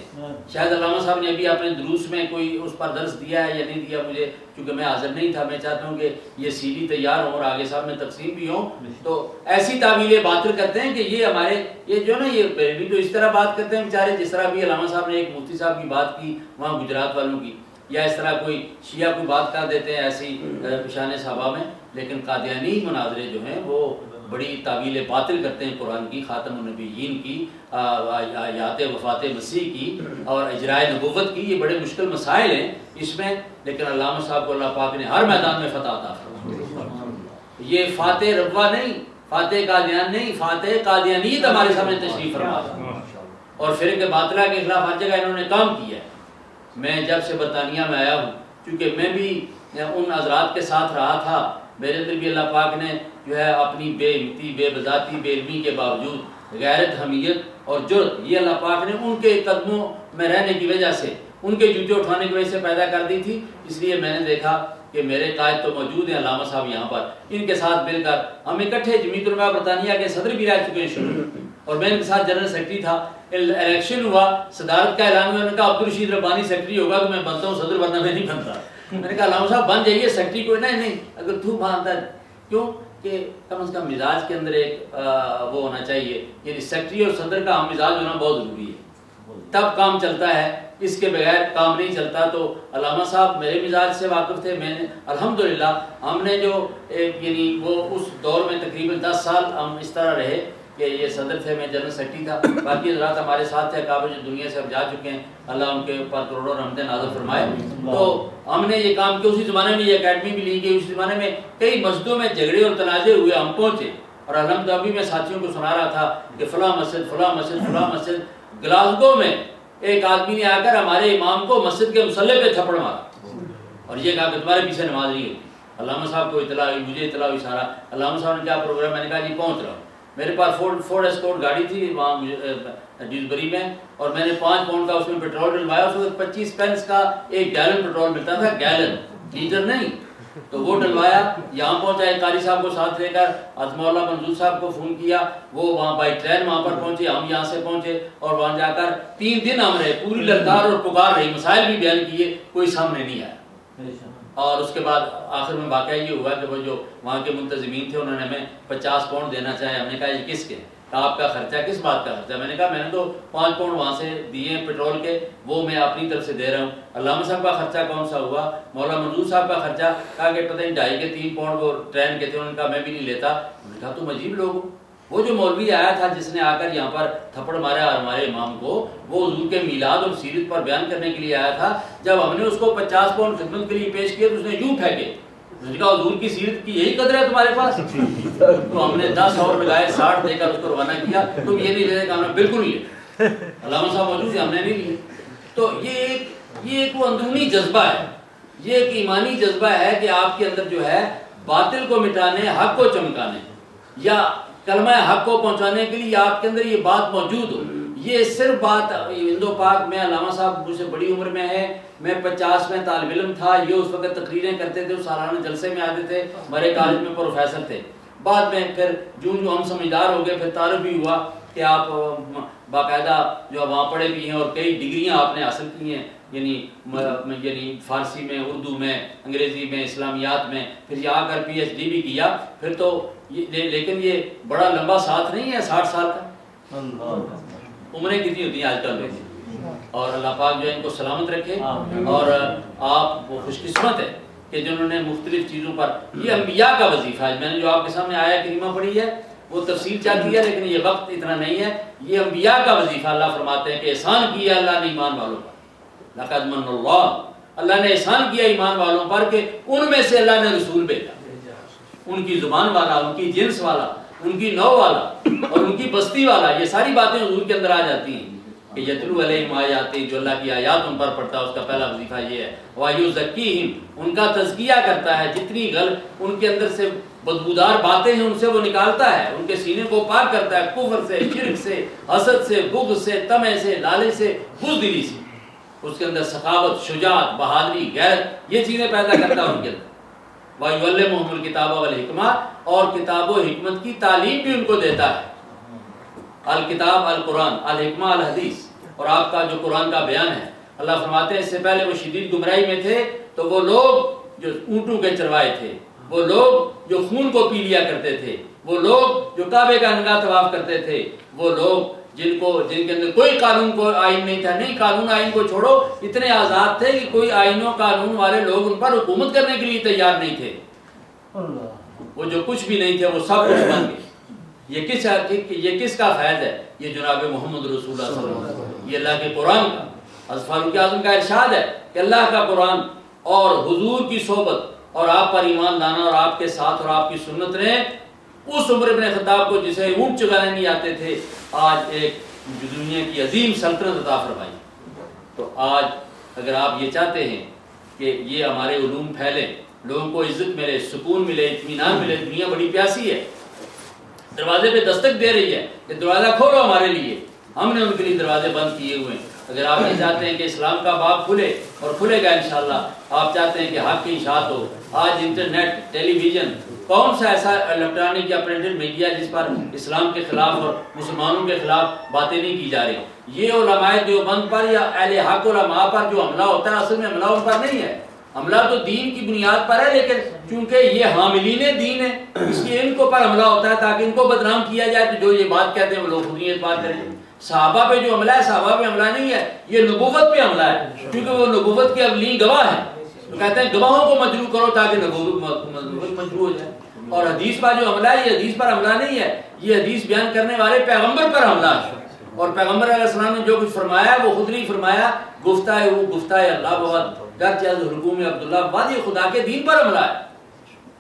شاید علامہ صاحب نے ابھی اپنے دروس میں کوئی اس پر درس دیا ہے یا نہیں دیا، مجھے چونکہ میں حاضر نہیں تھا. میں چاہتا ہوں کہ یہ سی ڈی تیار ہوں اور آگے صاحب میں تقسیم بھی ہوں. تو ایسی تعویلیں باطل کرتے ہیں کہ یہ ہمارے یہ جو نا یہ بریلوی تو اس طرح بات کرتے ہیں بیچارے، جس طرح بھی علامہ صاحب نے ایک مفتی صاحب کی بات کی وہاں گجرات والوں کی، یا اس طرح کوئی شیعہ کو بات کر دیتے ہیں ایسی شان صحابہ میں. لیکن قادیانی مناظرے جو ہیں وہ بڑی تعویل باطل کرتے ہیں قرآن کی، خاتم النبیین کی، آیات وفات مسیح کی اور اجرائے نبوت کی. یہ بڑے مشکل مسائل ہیں اس میں، لیکن علامہ صاحب کو اللہ پاک نے ہر میدان میں فتح عطا فرمائی. یہ فاتح ربوہ نہیں، فاتح قادیان نہیں، فاتح قادیانیت ہمارے سامنے تشریف فرما اور فرقہ باطلہ کے خلاف ہر جگہ انہوں نے کام کیا ہے. میں جب سے برطانیہ میں آیا ہوں، چونکہ میں بھی ان حضرات کے ساتھ رہا تھا، میرے اندر بھی اللہ پاک نے جو ہے اپنی بے ہمتی، بے بذاتی، بے علمی کے باوجود غیرت، حمیت اور جرت، یہ اللہ پاک نے ان کے قدموں میں رہنے کی وجہ سے، ان کے جوتے اٹھانے کی وجہ سے پیدا کر دی تھی. اس لیے میں نے دیکھا کہ میرے قائد تو موجود ہیں علامہ صاحب یہاں پر، ان کے ساتھ مل کر ہم اکٹھے جمعیت علماء برطانیہ کے صدر بھی رہ چکے ہیں شروع، اور میں ان کے ساتھ جنرل سیکرٹری تھا. الیکشن ہوا، صدارت کا اعلان ہوا، انہوں نے کہا عبدالرشید ربانی سیکرٹری ہوگا تو میں بنتا ہوں صدر، ورنہ میں نہیں بنتا. میں نے کہا علامہ صاحب بن جائیے سیکرٹری کو. نہیں اگر تو مانتا ہے، کیوں کہ کم از کم مزاج کے اندر ایک وہ ہونا چاہیے، یعنی سیکرٹری اور صدر کا ہم مزاج ہونا بہت ضروری ہے، تب کام چلتا ہے، اس کے بغیر کام نہیں چلتا. تو علامہ صاحب میرے مزاج سے واقف تھے. میں نے الحمدللہ ہم نے جو یعنی وہ اس دور میں تقریباً 10 سال ہم اس طرح رہے کہ یہ صدر تھے، میں جنرل سیکرٹری تھا. باقی حضرات ہمارے ساتھ تھے اکابر جو دنیا سے اب جا چکے ہیں، اللہ ان کے اوپر کروڑوں رحمتیں نازل فرمائے. تو ہم نے یہ کام کیا. اسی زمانے میں یہ اکیڈمی بھی لی گئی. اسی زمانے میں کئی مسجدوں میں جھگڑے اور تنازع ہوئے، ہم پہنچے اور الحمدللہ ابھی میں ساتھیوں کو سنا رہا تھا کہ فلاں مسجد فلاں مسجد فلاں مسجد. گلاسگو میں ایک آدمی نے آ کر ہمارے امام کو مسجد کے مصلی پہ تھپڑ مارا اور یہ کہا کہ تمہارے پیچھے نماز نہیں ہوتی. علامہ صاحب کو اطلاع ہوئی، مجھے اطلاع ہوئی سارا. علامہ صاحب نے کیا پروگرام، میں نے کہا جی پہنچ رہا ہوں. میرے پاس فورڈ اسکورٹ گاڑی تھی وہاں ڈیوزبری میں، اور میں نے 5 پاؤنڈ کا اس میں پیٹرول ڈلوایا. اس وقت 25 پینس کا ایک گیلن پیٹرول ملتا تھا، گیلن، لیٹر نہیں. تو وہ ڈلوایا، یہاں پہنچا، ایک قاری صاحب کو ساتھ لے کر مولانا منظور صاحب کو فون کیا، وہ وہاں بائی ٹرین وہاں پر پہنچے، ہم یہاں سے پہنچے، اور وہاں جا کر 3 دن ہم رہے، پوری للکار اور پکار رہی، مسائل بھی بیان کیے، کوئی سامنے نہیں آیا۔ اور اس کے بعد آخر میں واقعہ یہ ہوا کہ وہ جو وہاں کے منتظمین تھے انہوں نے ہمیں 50 پاؤنڈ دینا چاہے، ہم نے کہا یہ کس کے؟ آپ کا خرچہ کس بات کا خرچہ؟ میں نے کہا میں نے تو 5 پاؤنڈ وہاں سے دیے ہیں پیٹرول کے، وہ میں اپنی طرف سے دے رہا ہوں۔ علامہ صاحب کا خرچہ کون سا ہوا؟ مولانا منظور صاحب کا خرچہ، کہا کہ پتہ نہیں 2.5 کے 3 پاؤنڈ وہ ٹرین کے تھے، انہوں نے کہا میں بھی نہیں لیتا۔ میں نے کہا تم عجیب لوگ ہو۔ وہ جو مولوی آیا تھا جس نے آ کر یہاں پر تھپڑ مارا ہمارے امام کو، وہ حضور کے میلاد اور سیرت پر بیان کرنے کے لیے آیا تھا، جب ہم نے اس کو 50 پاؤنڈ خدمت کے لیے پیش کیا تو اس نے یوں پھینکے، اس نے کہا حضور کی سیرت کی یہی قدر ہے تمہارے پاس؟ تو ہم نے 10 اور لگائے، 60 دے کر اس کو روانہ کیا، تم یہ نہیں لیتے؟ ہم نے بالکل نہیں لیے، علامہ صاحب موجود تھے، ہم نے نہیں لیے۔ تو یہ ایک وہ اندرونی جذبہ ہے، یہ ایک ایمانی جذبہ ہے کہ آپ کے اندر جو ہے باطل کو مٹانے، حق کو چمکانے، یا کلمہ حق کو پہنچانے کے لیے آپ کے اندر یہ بات موجود ہو۔ یہ صرف بات ہندو پاک میں، علامہ صاحب مجھ سے بڑی عمر میں ہے، میں 50 میں طالب علم تھا، یہ اس وقت تقریریں کرتے تھے، سالانہ جلسے میں آتے تھے، ہمارے کالج میں پروفیسر تھے۔ بعد میں پھر جو ہم سمجھدار ہو گئے، پھر تعارف بھی ہوا کہ آپ باقاعدہ جو وہاں پڑھے بھی ہیں اور کئی ڈگریاں آپ نے حاصل کی ہیں، یعنی فارسی میں، اردو میں، انگریزی میں، اسلامیات میں، پھر یہ آ کر PhD بھی کیا۔ پھر تو لیکن یہ بڑا لمبا ساتھ نہیں ہے 60 سال کا۔ عمریں کتنی ہوتی ہیں آج کل میں، اور اللہ پاک جو ہے ان کو سلامت رکھے، اور آپ وہ خوش قسمت ہے کہ جنہوں نے مختلف چیزوں پر، یہ انبیاء کا وظیفہ ہے۔ میں نے جو آپ کے سامنے آیا کریمہ پڑھی ہے وہ تفصیل چاہتی ہے، لیکن یہ وقت اتنا نہیں ہے۔ یہ انبیاء کا وظیفہ، اللہ فرماتے ہیں کہ احسان کیا اللہ نے ایمان والوں پر، لقد من اللہ نے احسان کیا ایمان والوں پر کہ ان میں سے اللہ نے رسول بھیجا، ان کی زبان والا، ان کی جنس والا، ان کی نوع والا اور ان کی بستی والا۔ یہ ساری باتیں حضور کے اندر آ جاتی ہیں کہ یتلو علیہم آیاتی، جو اللہ کی آیات ان پر پڑھتا ہے، اس کا پہلا وظیفہ یہ ہے۔ وَيُزَكِّيهِمْ، ان کا تزکیہ کرتا ہے، جتنی ان کے اندر سے بدبودار باتیں ہیں ان سے وہ نکالتا ہے، ان کے سینے کو پاک کرتا ہے کفر سے، شرک سے، حسد سے، بغض سے، طمع سے، لالچ سے، بزدلی سے۔ اس کے اندر سخاوت، شجاعت، بہادری، غیرت، یہ چیزیں پیدا کرتا ہے ان کے اندر۔ وَيُعَلِّمُهُمُ الْكِتَابَ وَالْحِکْمَةَ، اور کتاب و حکمت کی تعلیم بھی ان کو دیتا ہے۔ الکتاب القرآن، الحکمہ الحدیث، اور آپ کا جو قرآن کا بیان ہے۔ اللہ فرماتے ہیں اس سے پہلے وہ شدید گمراہی میں تھے تو وہ لوگ جو اونٹوں کے چروائے تھے، وہ لوگ جو خون کو پی لیا کرتے تھے، وہ لوگ جو کعبے کا نگاہ طواف کرتے تھے، وہ لوگ جن کے اندر کوئی قانون کو آئین نہیں تھا، نہیں قانون آئین کو چھوڑو، اتنے آزاد تھے کہ کوئی آئین و قانون والے لوگ ان پر حکومت کرنے کے لیے تیار نہیں تھے۔ وہ جو کچھ بھی نہیں تھے وہ سب کچھ بن گئے۔ یہ کس کا فیض ہے؟ یہ جناب محمد رسول اللہ صلی اللہ علیہ وسلم، یہ اللہ کے قرآن کا۔ حضرت فاروق اعظم کا ارشاد ہے کہ اللہ کا قرآن اور حضور کی صحبت اور آپ پر ایمان لانا اور آپ کے ساتھ اور آپ کی سنت نے اس عمر ابن خطاب کو جسے اونٹ چگانے نہیں آتے تھے، آج ایک دنیا کی عظیم سلطنت عطا فرمائی۔ تو آج اگر آپ یہ چاہتے ہیں کہ یہ ہمارے علوم پھیلیں، لوگوں کو عزت ملے، سکون ملے، اطمینان ملے، دنیا بڑی پیاسی ہے، دروازے پہ دستک دے رہی ہے کہ دروازہ کھولو ہمارے لیے، ہم نے ان کے لیے دروازے بند کیے ہوئے ہیں۔ اگر آپ یہ چاہتے ہیں کہ اسلام کا باب کھلے اور کھلے گا انشاءاللہ، آپ چاہتے ہیں کہ حق کی اشاعت ہو، آج انٹرنیٹ، ٹیلی ویژن، کون سا ایسا الیکٹرانک یا پرنٹڈ میڈیا جس پر اسلام کے خلاف اور مسلمانوں کے خلاف باتیں نہیں کی جا رہی؟ یہ علماء دیوبند پر یا اہل حق علماء پر جو حملہ ہوتا ہے، اصل میں حملہ ان پر نہیں ہے، حملہ تو دین کی بنیاد پر ہے، لیکن چونکہ یہ حاملین دین ہے اس لیے ان کو پر حملہ ہوتا ہے تاکہ ان کو بدنام کیا جائے، تو جو یہ بات کہتے ہیں وہ لوگ خود نہیں اعتبار کریں۔ صحابہ پہ جو حملہ ہے، صحابہ پہ حملہ نہیں ہے، یہ نبوت پہ حملہ ہے، کیونکہ وہ نبوت کے اولین گواہ ہیں، تو کہتے ہیں گواہوں کو مجروح کرو تاکہ نبوت مجروح ہو جائے۔ اور حدیث پر جو حملہ ہے، یہ حدیث پر حملہ نہیں ہے، یہ حدیث بیان کرنے والے پیغمبر پر حملہ ہے، اور پیغمبر علیہ السلام نے جو کچھ فرمایا وہ خود نہیں فرمایا، گفتہ ہے وہ گفتہ ہے اللہ بہت گرچہ از حکوم عبداللہ بعد، یہ خدا کے دین پر حملہ ہے۔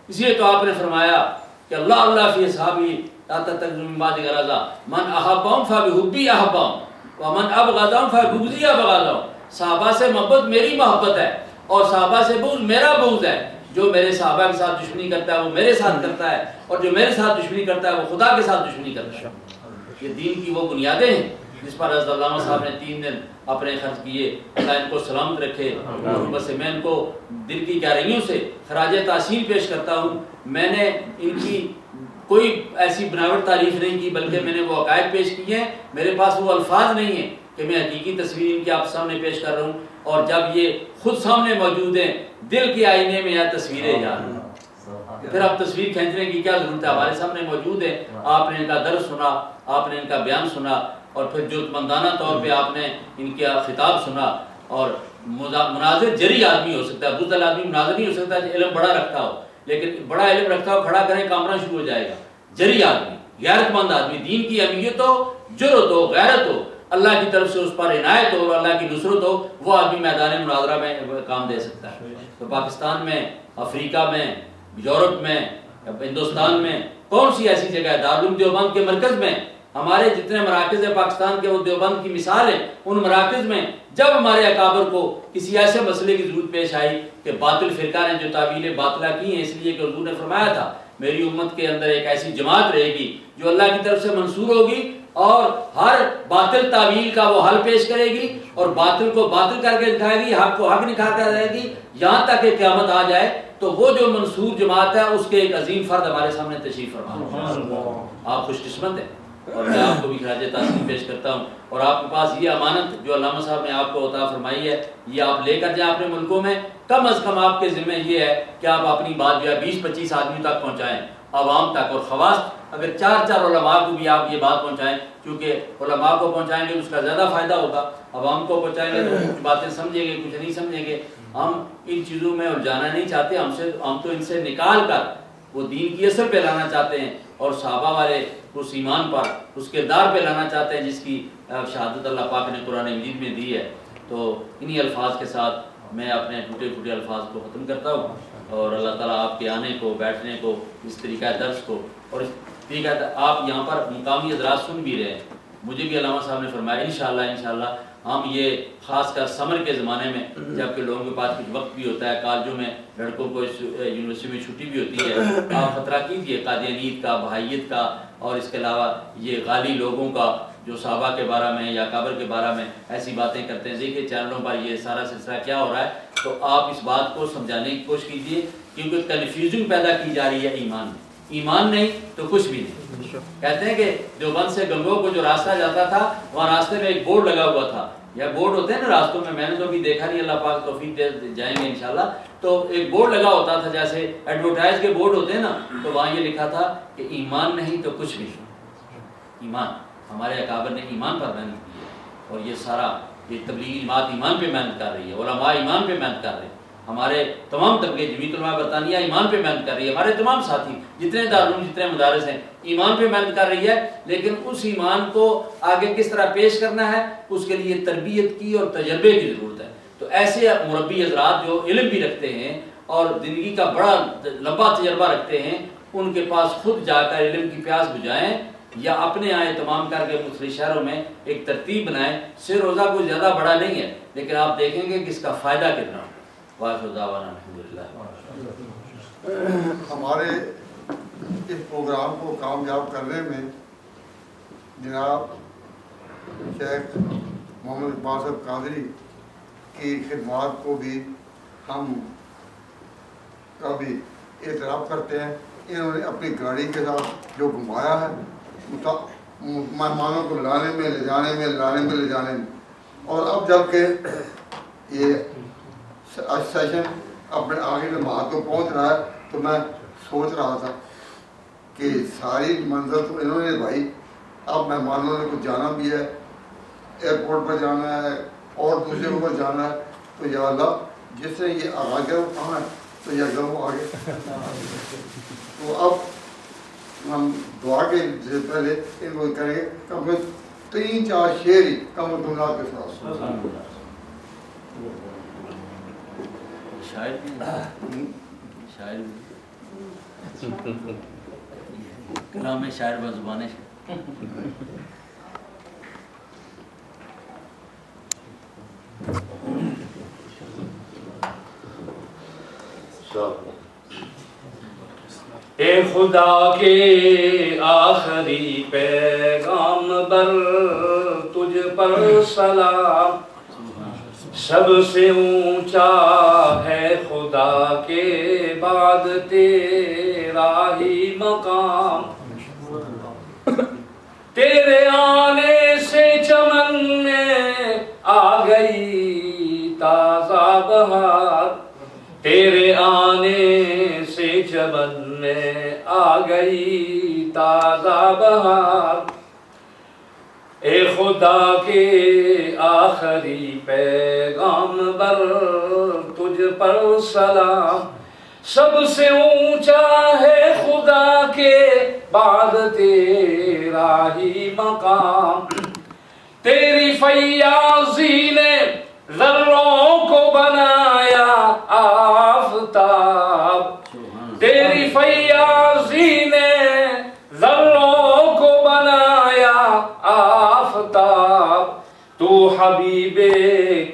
اس لیے تو آپ نے فرمایا کہ اللہ اللہ فی اصحابی لا تتخذوا من بعد غرضا من احبهم فبحبی احبهم ومن ابغضهم فبغضی ابغضهم۔ صحابہ سے محبت میری محبت ہے اور صحابہ سے بغض میرا بغض ہے۔ جو میرے صحابہ کے ساتھ دشمنی کرتا ہے وہ میرے ساتھ کرتا ہے، اور جو میرے ساتھ دشمنی کرتا ہے وہ خدا کے ساتھ دشمنی کرتا ہے۔ یہ دین کی وہ بنیادیں ہیں جس پر حضرت علامہ صاحب نے 3 دن اپنے خرچ کیے، اللہ ان کو سلامت رکھے۔ حکومت سے میں ان کو دل کی گہرائیوں سے خراج تحسین پیش کرتا ہوں۔ میں نے ان کی کوئی ایسی بناوٹ تعریف نہیں کی، بلکہ میں نے وہ عقائد پیش کیے ہیں۔ میرے پاس وہ الفاظ نہیں ہیں کہ میں حقیقی تصویر ان کی آپ سامنے پیش کر رہا ہوں، اور جب یہ خود سامنے موجود ہیں دل کے آئینے میں یا تصویریں یاد ہیں، پھر آپ تصویر کھینچنے کی کیا ضرورت ہے؟ ہمارے سامنے موجود ہے۔ آپ نے ان کا درس سنا، آپ نے ان کا بیان سنا، اور پھر جرأتمندانہ طور پہ آپ نے ان کا خطاب سنا۔ اور مناظر جری آدمی ہو سکتا ہے، بزدل آدمی مناظر نہیں ہو سکتا جو علم بڑا رکھتا ہو، لیکن بڑا علم رکھتا ہو کھڑا کریں کامنا شروع ہو جائے گا۔ جری آدمی، غیرت مند آدمی، دین کی اہمیت ہو، جرأت ہو، غیرت ہو، اللہ کی طرف سے اس پر عنایت ہو اور اللہ کی نصرت ہو، وہ آدمی میدان مناظرہ میں کام دے سکتا ہے۔ تو پاکستان میں، افریقہ میں، یورپ میں، ہندوستان میں کون سی ایسی جگہ ہے؟ دارالعلوم دیوبند کے مرکز میں ہمارے جتنے مراکز ہیں پاکستان کے، وہ دیوبند کی مثال ہے۔ ان مراکز میں جب ہمارے اکابر کو کسی ایسے مسئلے کی ضرورت پیش آئی کہ باطل فرقہ نے جو تعویلیں باطلہ کی ہیں، اس لیے کہ حضور نے فرمایا تھا میری امت کے اندر ایک ایسی جماعت رہے گی جو اللہ کی طرف سے منصور ہوگی اور ہر باطل تعویل کا وہ حل پیش کرے گی اور باطل کو باطل کر کے دکھائے گی، حق کو حق نکھا کر رہے گی، یہاں تک کہ قیامت آ جائے۔ تو وہ جو منصور جماعت ہے اس کے ایک عظیم فرد ہمارے سامنے تشریف فرما۔ آپ خوش قسمت ہیں، اور میں آپ کو بھی خراج تحسین پیش کرتا ہوں۔ اور آپ کے پاس یہ امانت جو علامہ صاحب نے آپ کو عطا فرمائی ہے، یہ آپ لے کر جائیں اپنے ملکوں میں۔ کم از کم آپ کے ذمہ یہ ہے کہ آپ اپنی بات جو ہے 20-25 آدمیوں تک پہنچائیں، عوام تک، اور خواص اگر 4 علماء کو بھی آپ یہ بات پہنچائیں، کیونکہ علماء کو پہنچائیں گے اس کا زیادہ فائدہ ہوگا، عوام کو پہنچائیں گے تو کچھ باتیں سمجھیں گے، کچھ نہیں سمجھیں گے۔ ہم ان چیزوں میں الجھانا نہیں چاہتے، ہم تو ان سے نکال کر وہ دین کی اثر پہ لانا چاہتے ہیں، اور صحابہ والے اس ایمان پر، اس کردار پہ لانا چاہتے ہیں جس کی شہادت اللہ پاک نے قرآن مجید میں دی ہے۔ تو انہی الفاظ کے ساتھ میں اپنے ٹوٹے پھوٹے الفاظ کو ختم کرتا ہوں، اور اللہ تعالیٰ آپ کے آنے کو، بیٹھنے کو، اس طریقہ درس کو، اور اس طریقہ آپ یہاں پر مقامی حضرات سن بھی رہے ہیں۔ مجھے بھی علامہ صاحب نے فرمایا انشاءاللہ ہم یہ خاص کر سمر کے زمانے میں جب کہ لوگوں کے پاس کچھ وقت بھی ہوتا ہے، کالجوں میں لڑکوں کو یونیورسٹی میں چھٹی بھی ہوتی ہے، آپ خطرہ کیجئے قادیانیت کا، بہائیت کا، اور اس کے علاوہ یہ غالی لوگوں کا جو صحابہ کے بارے میں یا قبر کے بارے میں ایسی باتیں کرتے ہیں۔ دیکھیے چینلوں پر یہ سارا سلسلہ کیا ہو رہا ہے، تو آپ اس بات کو سمجھانے کی کوشش کیجئے، کیونکہ کنفیوژن پیدا کی جا رہی ہے ایمان میں۔ ایمان نہیں تو کچھ بھی نہیں۔ کہتے ہیں کہ دیوبند سے گنگو کو جو راستہ جاتا تھا وہاں راستے میں ایک بورڈ لگا ہوا تھا، یا بورڈ ہوتے ہیں نا راستوں میں نے تو ابھی دیکھا نہیں، اللہ پاک توفیق دے جائیں گے انشاءاللہ۔ تو ایک بورڈ لگا ہوتا تھا جیسے ایڈورٹائز کے بورڈ ہوتے ہیں نا، تو وہاں یہ لکھا تھا کہ ایمان نہیں تو کچھ بھی نہیں۔ ایمان، ہمارے اکابر نے ایمان پر محنت کی ہے، اور یہ سارا یہ تبلیغی جماعت ایمان پہ محنت کر رہی ہے، علماء ایمان پہ محنت کر رہے ہیں، ہمارے تمام طبقے جمعیت علماء برطانیہ ایمان پہ محنت کر رہی ہے، ہمارے تمام ساتھی جتنے دارالعلوم جتنے مدارس ہیں ایمان پہ محنت کر رہی ہے۔ لیکن اس ایمان کو آگے کس طرح پیش کرنا ہے، اس کے لیے تربیت کی اور تجربے کی ضرورت ہے۔ تو ایسے مربی حضرات جو علم بھی رکھتے ہیں اور زندگی کا بڑا لمبا تجربہ رکھتے ہیں، ان کے پاس خود جا کر علم کی پیاس بجھائیں، یا اپنے آئے تمام کر کے مختلف شہروں میں ایک ترتیب بنائیں۔ سے روزہ کوئی زیادہ بڑا نہیں ہے، لیکن آپ دیکھیں گے کہ اس کا فائدہ کتنا ہو۔ واخر دعوانا الحمدللہ۔ ہمارے اس پروگرام کو کامیاب کرنے میں جناب شیخ محمد اقبال صاحب قادری کی خدمات کو بھی ہم کبھی اعتراف کرتے ہیں۔ انہوں نے اپنی گاڑی کے ساتھ جو گھمایا ہے مہمانوں کو لانے میں لے جانے میں، اور اب جب کہ یہ سیشن اپنے آگے جماعت کو پہنچ رہا ہے، تو میں سوچ رہا تھا کہ ساری منزل تو انہوں نے بھائی، اب مہمانوں نے کچھ جانا بھی ہے، ایئرپورٹ پر جانا ہے اور دوسرے پر جانا ہے، تو یا اللہ جس نے یہ آغاز کیا وہ کہاں ہے، تو یا اللہ وہ آگے۔ تو اب ہم دعا کے سے پہلے ان کو کریں گے کم سے 3-4 شعر ہی کم دنیا کے ساتھ شاعر کلام شاعر بزبان اے خدا کے آخری پیغام بر، تجھ پر سلام. سب سے اونچا ہے خدا کے بعد تیرا ہی مقام. تیرے آنے سے چمن میں آ گئی تازہ بہار. تیرے آنے سے چمن میں آ گئی تازہ بہار. اے خدا کے آخری پیغامبر تجھ پر سلام. سب سے اونچا ہے خدا کے بعد تیرا ہی مقام. تیری فیاضی نے ذروں کو بنایا آفتاب. تیری فیاضی نے ذروں کو بنایا آفتاب. تو حبیب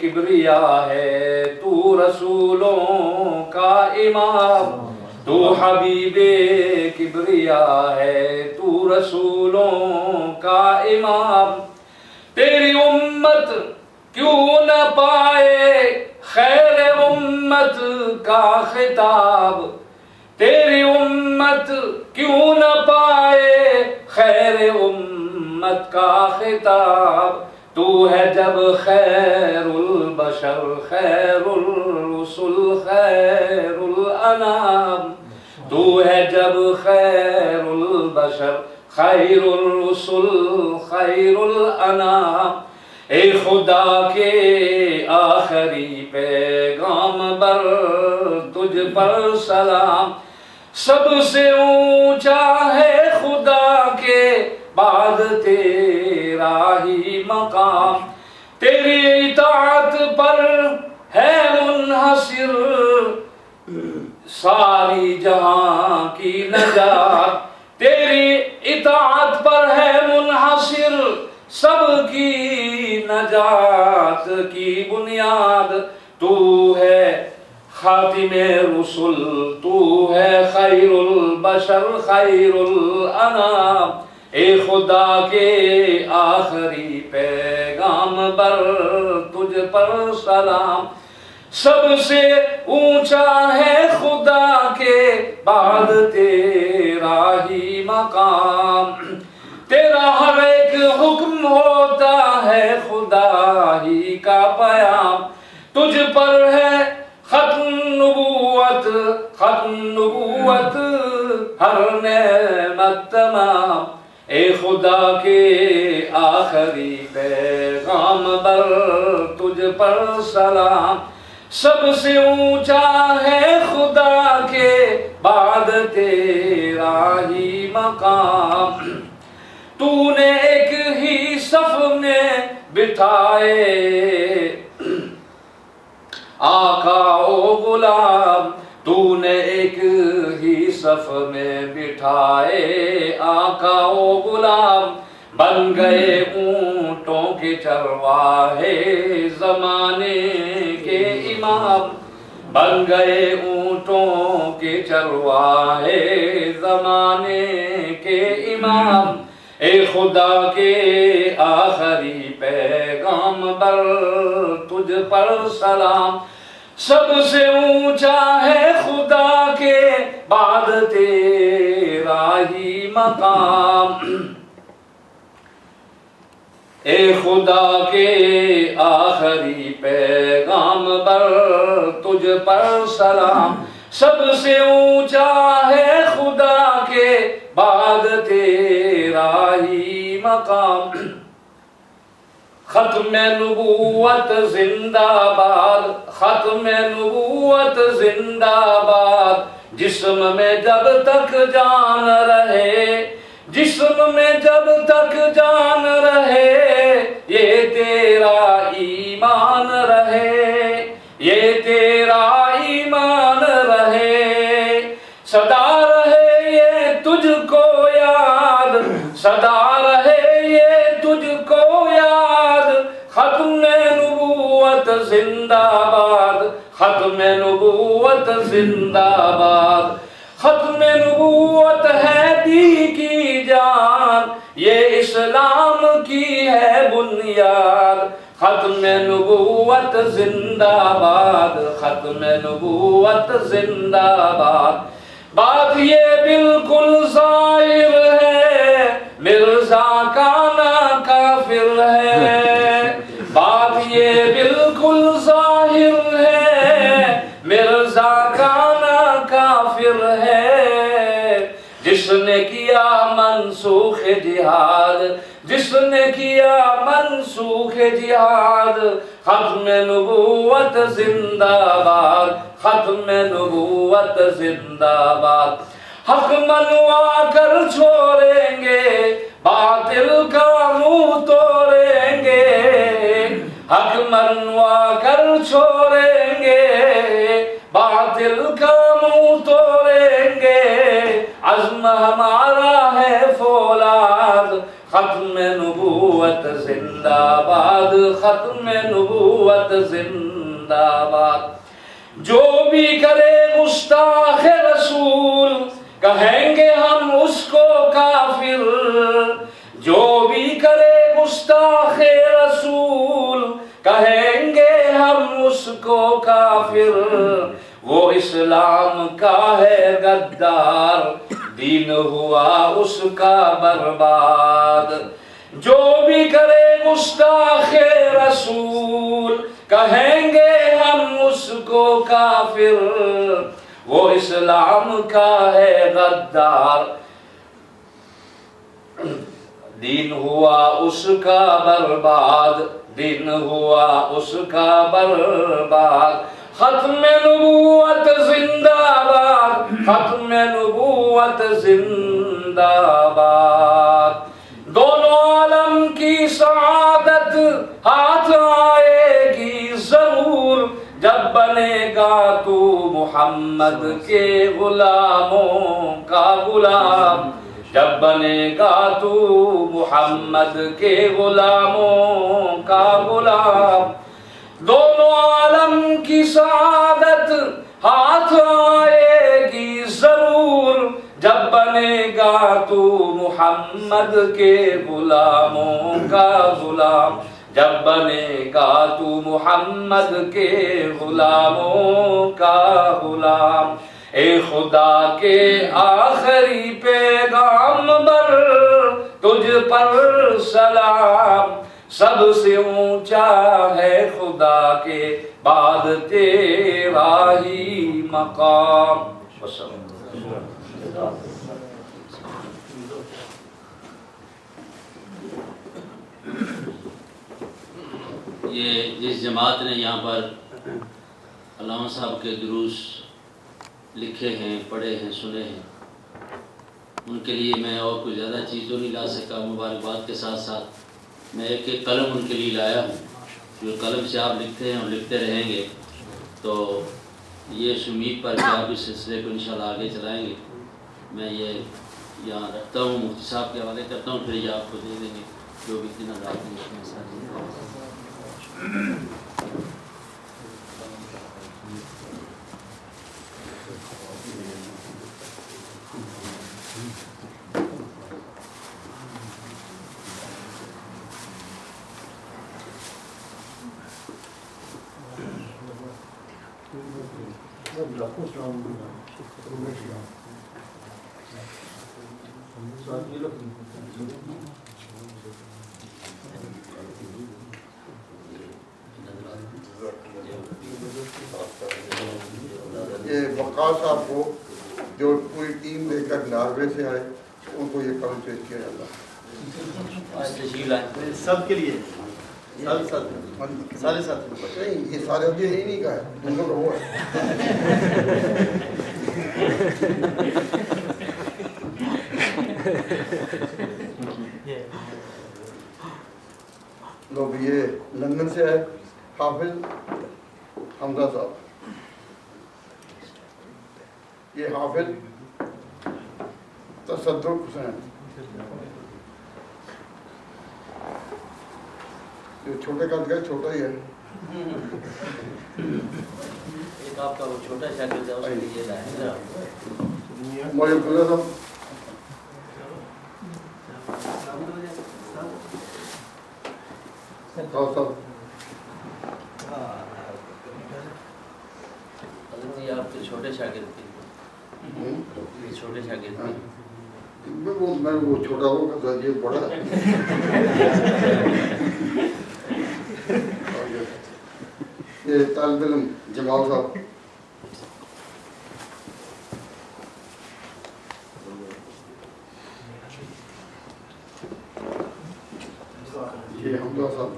کبریا ہے تو رسولوں کا امام. تو حبیب کبریا ہے تو رسولوں کا امام. تیری امت کیوں نہ پائے خیر امت کا خطاب. تیری امت کیوں نہ پائے خیر امت کا خطاب. تو ہے جب خیر البشر خیر الرسل خیر الانام. تو ہے جب خیر البشر خیر الرسل خیر الانام. اے خدا کے آخری پیغامبر تجھ پر سلام. سب سے اونچا ہے خدا کے بعد تیرا ہی مقام. تیری اطاعت پر ہے منحصر ساری جہاں کی نجات. تیری اطاعت پر ہے منحصر سب کی نجات کی بنیاد. تو ہے خاتم رسل تو ہے خیر البشر خیر الانام. اے خدا کے آخری پیغامبر تجھ پر سلام. سب سے اونچا ہے خدا کے بعد تیرا ہی مقام. تیرا ہر ایک حکم ہوتا ہے خدا ہی کا پیام. تجھ پر ہے ختم نبوت ہر نعمت تمام. اے خدا کے آخری پیغامبر تجھ پر سلام. سب سے اونچا ہے خدا کے بعد تیرا ہی مقام. تو نے ایک ہی صف میں بٹھائے آقا و غلام. تو نے ایک ہی صف میں بٹھائے آقا و غلام. بن گئے اونٹوں کے چرواہے زمانے کے امام. بن گئے اونٹوں کے چرواہے زمانے کے امام. اے خدا کے آخری پیغامبر تجھ پر سلام. سب سے اونچا ہے خدا کے بعد تیرا ہی مقام. اے خدا کے آخری پیغامبر تجھ پر سلام. سب سے اونچا ہے خدا کے بعد تیرا ہی مقام. ختم نبوت زندہ باد ختم نبوت زندہ باد. جسم میں جب تک جان رہے جسم میں جب تک جان رہے یہ تیرا ایمان رہے یہ تیرا ایمان رہے. صدا رہے یہ تجھ کو یاد صدا رہے یہ تجھ کو یاد. ختم نبوت زندہ باد ختم نبوت زندہ باد. ختم نبوت ہے دی کی جان یہ اسلام کی ہے بنیاد. نبوت زندہ باد، ختم نبوت زندہ باد. بات یہ بالکل ظاہر ہے مرزا کا نا کافر ہے. بات یہ بالکل ظاہر ہے مرزا کا نا کافر ہے. جس نے کیا منسوخ جہاد، جس نے کیا منسوخ جہاد، ختم نبوت زندہ باد، ختم نبوت زندہ باد. حق منوا کر چھوڑیں گے، باطل کا منہ توڑیں گے. حق منوا کر چھوڑیں گے، باطل کا منہ توڑیں گے. عزم ہمارا ہے فولاد، ختم نبوت زندہ باد، ختم نبوت زندہ باد. جو بھی کرے گستاخ رسول کہیں گے ہم اس کو کافر. جو بھی کرے گستاخ رسول کہیں گے ہم اس کو کافر. وہ اسلام کا ہے غدار، دین ہوا اس کا برباد. جو بھی کرے گستاخ رسول کہیں گے ہم اس کو کافر. وہ اسلام کا ہے غدار، دین ہوا اس کا برباد، دین ہوا اس کا برباد. ختم نبوت زندہ باد، ختم نبوت زندہ باد. دونوں عالم کی سعادت ہاتھ آئے گی ضرور، جب بنے گا تو محمد کے غلاموں کا غلام. جب بنے گا تو محمد کے غلاموں کا غلام. دونوں عالم کی سعادت ہاتھ آئے گی ضرور، جب بنے گا تو محمد کے غلاموں کا غلام. جب بنے گا تو محمد کے غلاموں کا غلام. اے خدا کے آخری پیغامبر تجھ پر سلام. سب سے اونچا ہے خدا کے بعد تیرا ہی مقام. یہ جس جماعت نے یہاں پر علامہ صاحب کے دروس لکھے ہیں، پڑھے ہیں، سنے ہیں، ان کے لیے میں اور کوئی زیادہ چیز تو نہیں لا سکا. مبارکباد کے ساتھ ساتھ میں ایک ایک قلم ان کے لیے لایا ہوں. جو قلم سے آپ لکھتے ہیں اور لکھتے رہیں گے تو یہ اس امید پر کہ آپ اس سلسلے کو انشاءاللہ آگے چلائیں گے. میں یہ یہاں رکھتا ہوں، مفتی صاحب کے حوالے کرتا ہوں، پھر یہ آپ کو دے دیں گے جو بھی دن رات میں ساتھ. یہ وقاص صاحب کو جو پوری ٹیم لے کر ناروے سے آئے ان کو یہ کام پیش کیا جاتا ہے. سب کے لیے سارے ساتھ نہیں، یہ سارے ابھی یہی نہیں کہا ہے، دوسروں کا وہ ہے. لوگ یہ لندن سے آئے حافظ حمزہ صاحب. یہ حافظ تصدق حسین. یہ چھوٹے قد کا چھوٹا ہی ہے. ایک آپ کا وہ چھوٹا شاگرد ہے، اس کے لیے لائے موجود صاحب. صاحب چھوٹے شاگرد تھے، یہ چھوٹے شاگرد تھے. میں وہ چھوٹا ہو کر یہ بڑا یہ طالب علم جمال صاحب یہ حمزہ صاحب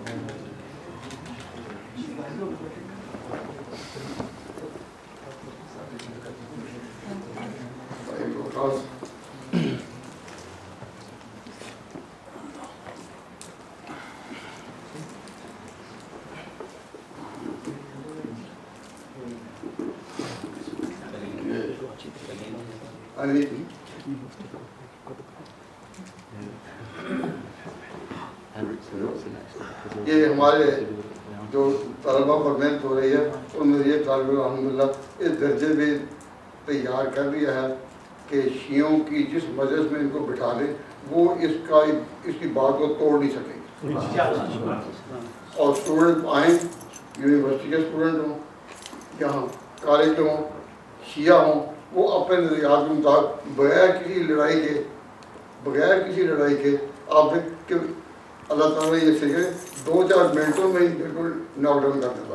خاص علی یہ ہمارے جو طلبہ پر محنت ہو رہی ہے ان میں یہ طالب علم الحمدللہ اس درجے میں تیار کر دیا ہے کہ شیعوں کی جس مجلس میں ان کو بٹھا دیں وہ اس کی بات کو توڑ نہیں سکیں. اور اسٹوڈنٹ آئیں، یونیورسٹی کے اسٹوڈنٹ ہوں، یہاں کالج کے ہوں، شیعہ ہوں، وہ اپنے نظریات کے مطابق بغیر کسی لڑائی کے آپ کہ اللہ تعالیٰ نے یہ سیکھے 2-4 منٹوں میں ہی بالکل ناک ڈاؤن کر دیتا.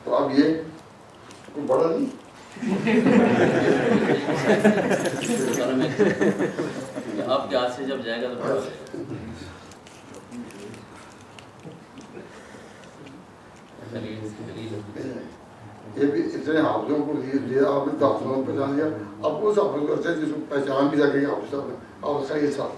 تو اب یہ کوئی بڑا نہیں آپ کے ہاتھ سے جب جائے گا تو بڑا یہ بھی اتنے حافظوں کو دیا آپ نے حافظوں کو پہچان لیا. اب اس حافظ کرتے ہیں جس کو پہچان بھی سکیں گے حافظ صاحب نے اور خیل صاحب.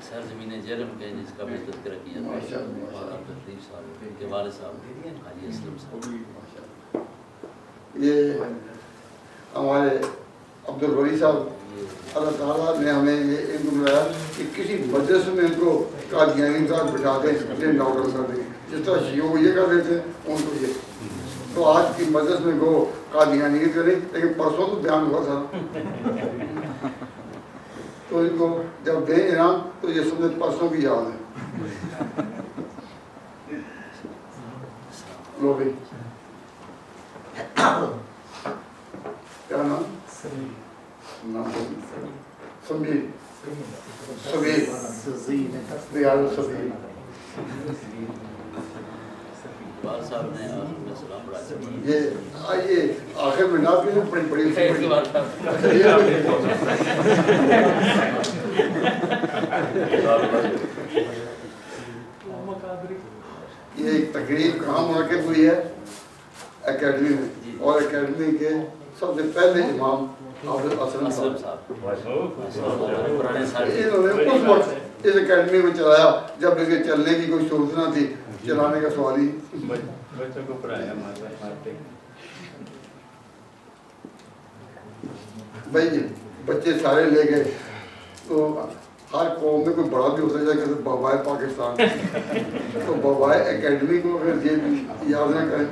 سرزمین جرم کے جس کا بھی تذکرہ کیا اور عبدالطیف صاحب کے والد صاحب حاجی اسلم صاحب. یہ ہمارے عبدالولی صاحب اللہ تعالیٰ نے ہمیں یہ علم دلایا کہ کسی مجلس میں ان کو قادیانی کے ساتھ بٹھا دیں انہیں ناک ڈاؤن کر دیں. جس طرح شیعوں کو یہ کر دیتے ہیں ان کو یہ. تو آج کی مجلس میں وہ قادیانیت کریں لیکن پرسوں تو بیان ہوا تھا تو ان کو جب دیں انعام تو یہ سنت پرسوں کی یاد ہے. لو بھائی کیا نام؟ سمیر ریاض الصغیر. والد صاحب نے آخر میں سلام پڑھایا. یہ آئیے آخر میں نہ بھی بڑی بڑی یہ ایک تقریب کہاں منعقد ہوئی ہے؟ اکیڈمی میں. اور اکیڈمی کے سب سے پہلے امام حافظ اسلم صاحب انہوں نے اس وقت اس اکیڈمی کو چلایا جب اس کے چلنے کی کوئی صورت نہ تھی. چلانے کا سوال ہی بچوں کو پڑھایا بھائی بچے سارے لے گئے. تو ہر قوم میں کوئی بڑا بھی ہوتا ہے جیسے بابائے پاکستان تو بابائے اکیڈمی کو اگر یہ یاد نہ کریں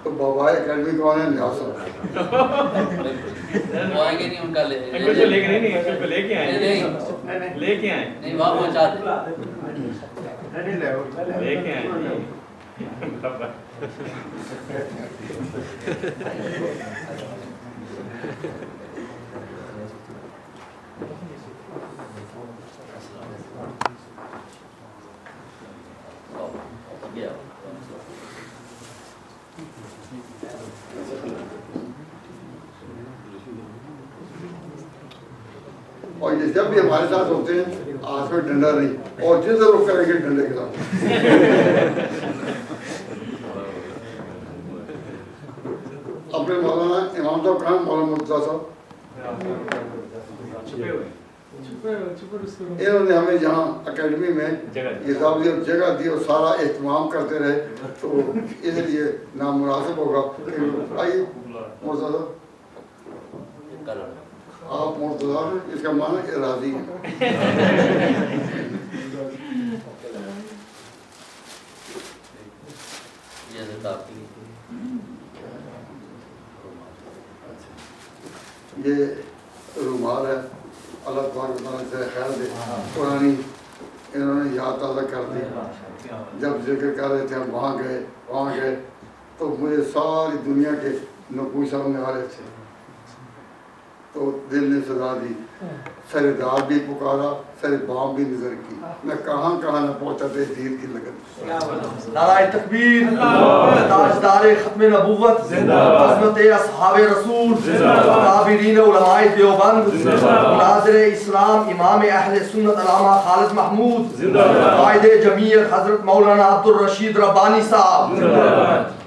تو بابائے اکیڈمی کون ہے؟ نیاز صاحب. وہ آئیں گے نہیں ان کا لے کے آئے نہیں وہاں پہنچا دیں. اور یہ جب بھی ہمارے ساتھ ہوتے ہیں آج میں ڈنڈا نہیں اور جس ضرور کریں گے ڈنڈے کے ساتھ. اپنے مولانا امام صاحب کہاں؟ مولانا مرتضیٰ صاحب انہوں نے ہمیں یہاں اکیڈمی میں یہ جگہ دی اور سارا اہتمام کرتے رہے. تو اس لیے نامناسب ہوگا. آئیے مرتضیٰ صاحب آپ مرتضیٰ اس کا معنی راضی ہیں. یہ رومال ہے اللہ تبارک و تعالیٰ سے خیر دے. قرآن انہوں نے یاد تازہ کر دی. جب ذکر کر رہے تھے ہم وہاں گئے تو مجھے ساری دنیا کے نقوش سامنے آ رہے تھے تو دل نے صدا دی. سر دار بھی پکارا, سر بام بھی نظر کی. میں کہاں نہ پہنچا تھے دین کی لگن. نعرہ تکبیر, تاجدار ختم نبوت, عظمت اصحاب رسول, کابرین علماء دیوبند, مناظر اسلام امام اہل سنت علامہ خالد محمود, قائد جمعیت حضرت مولانا عبدالرشید ربانی صاحب.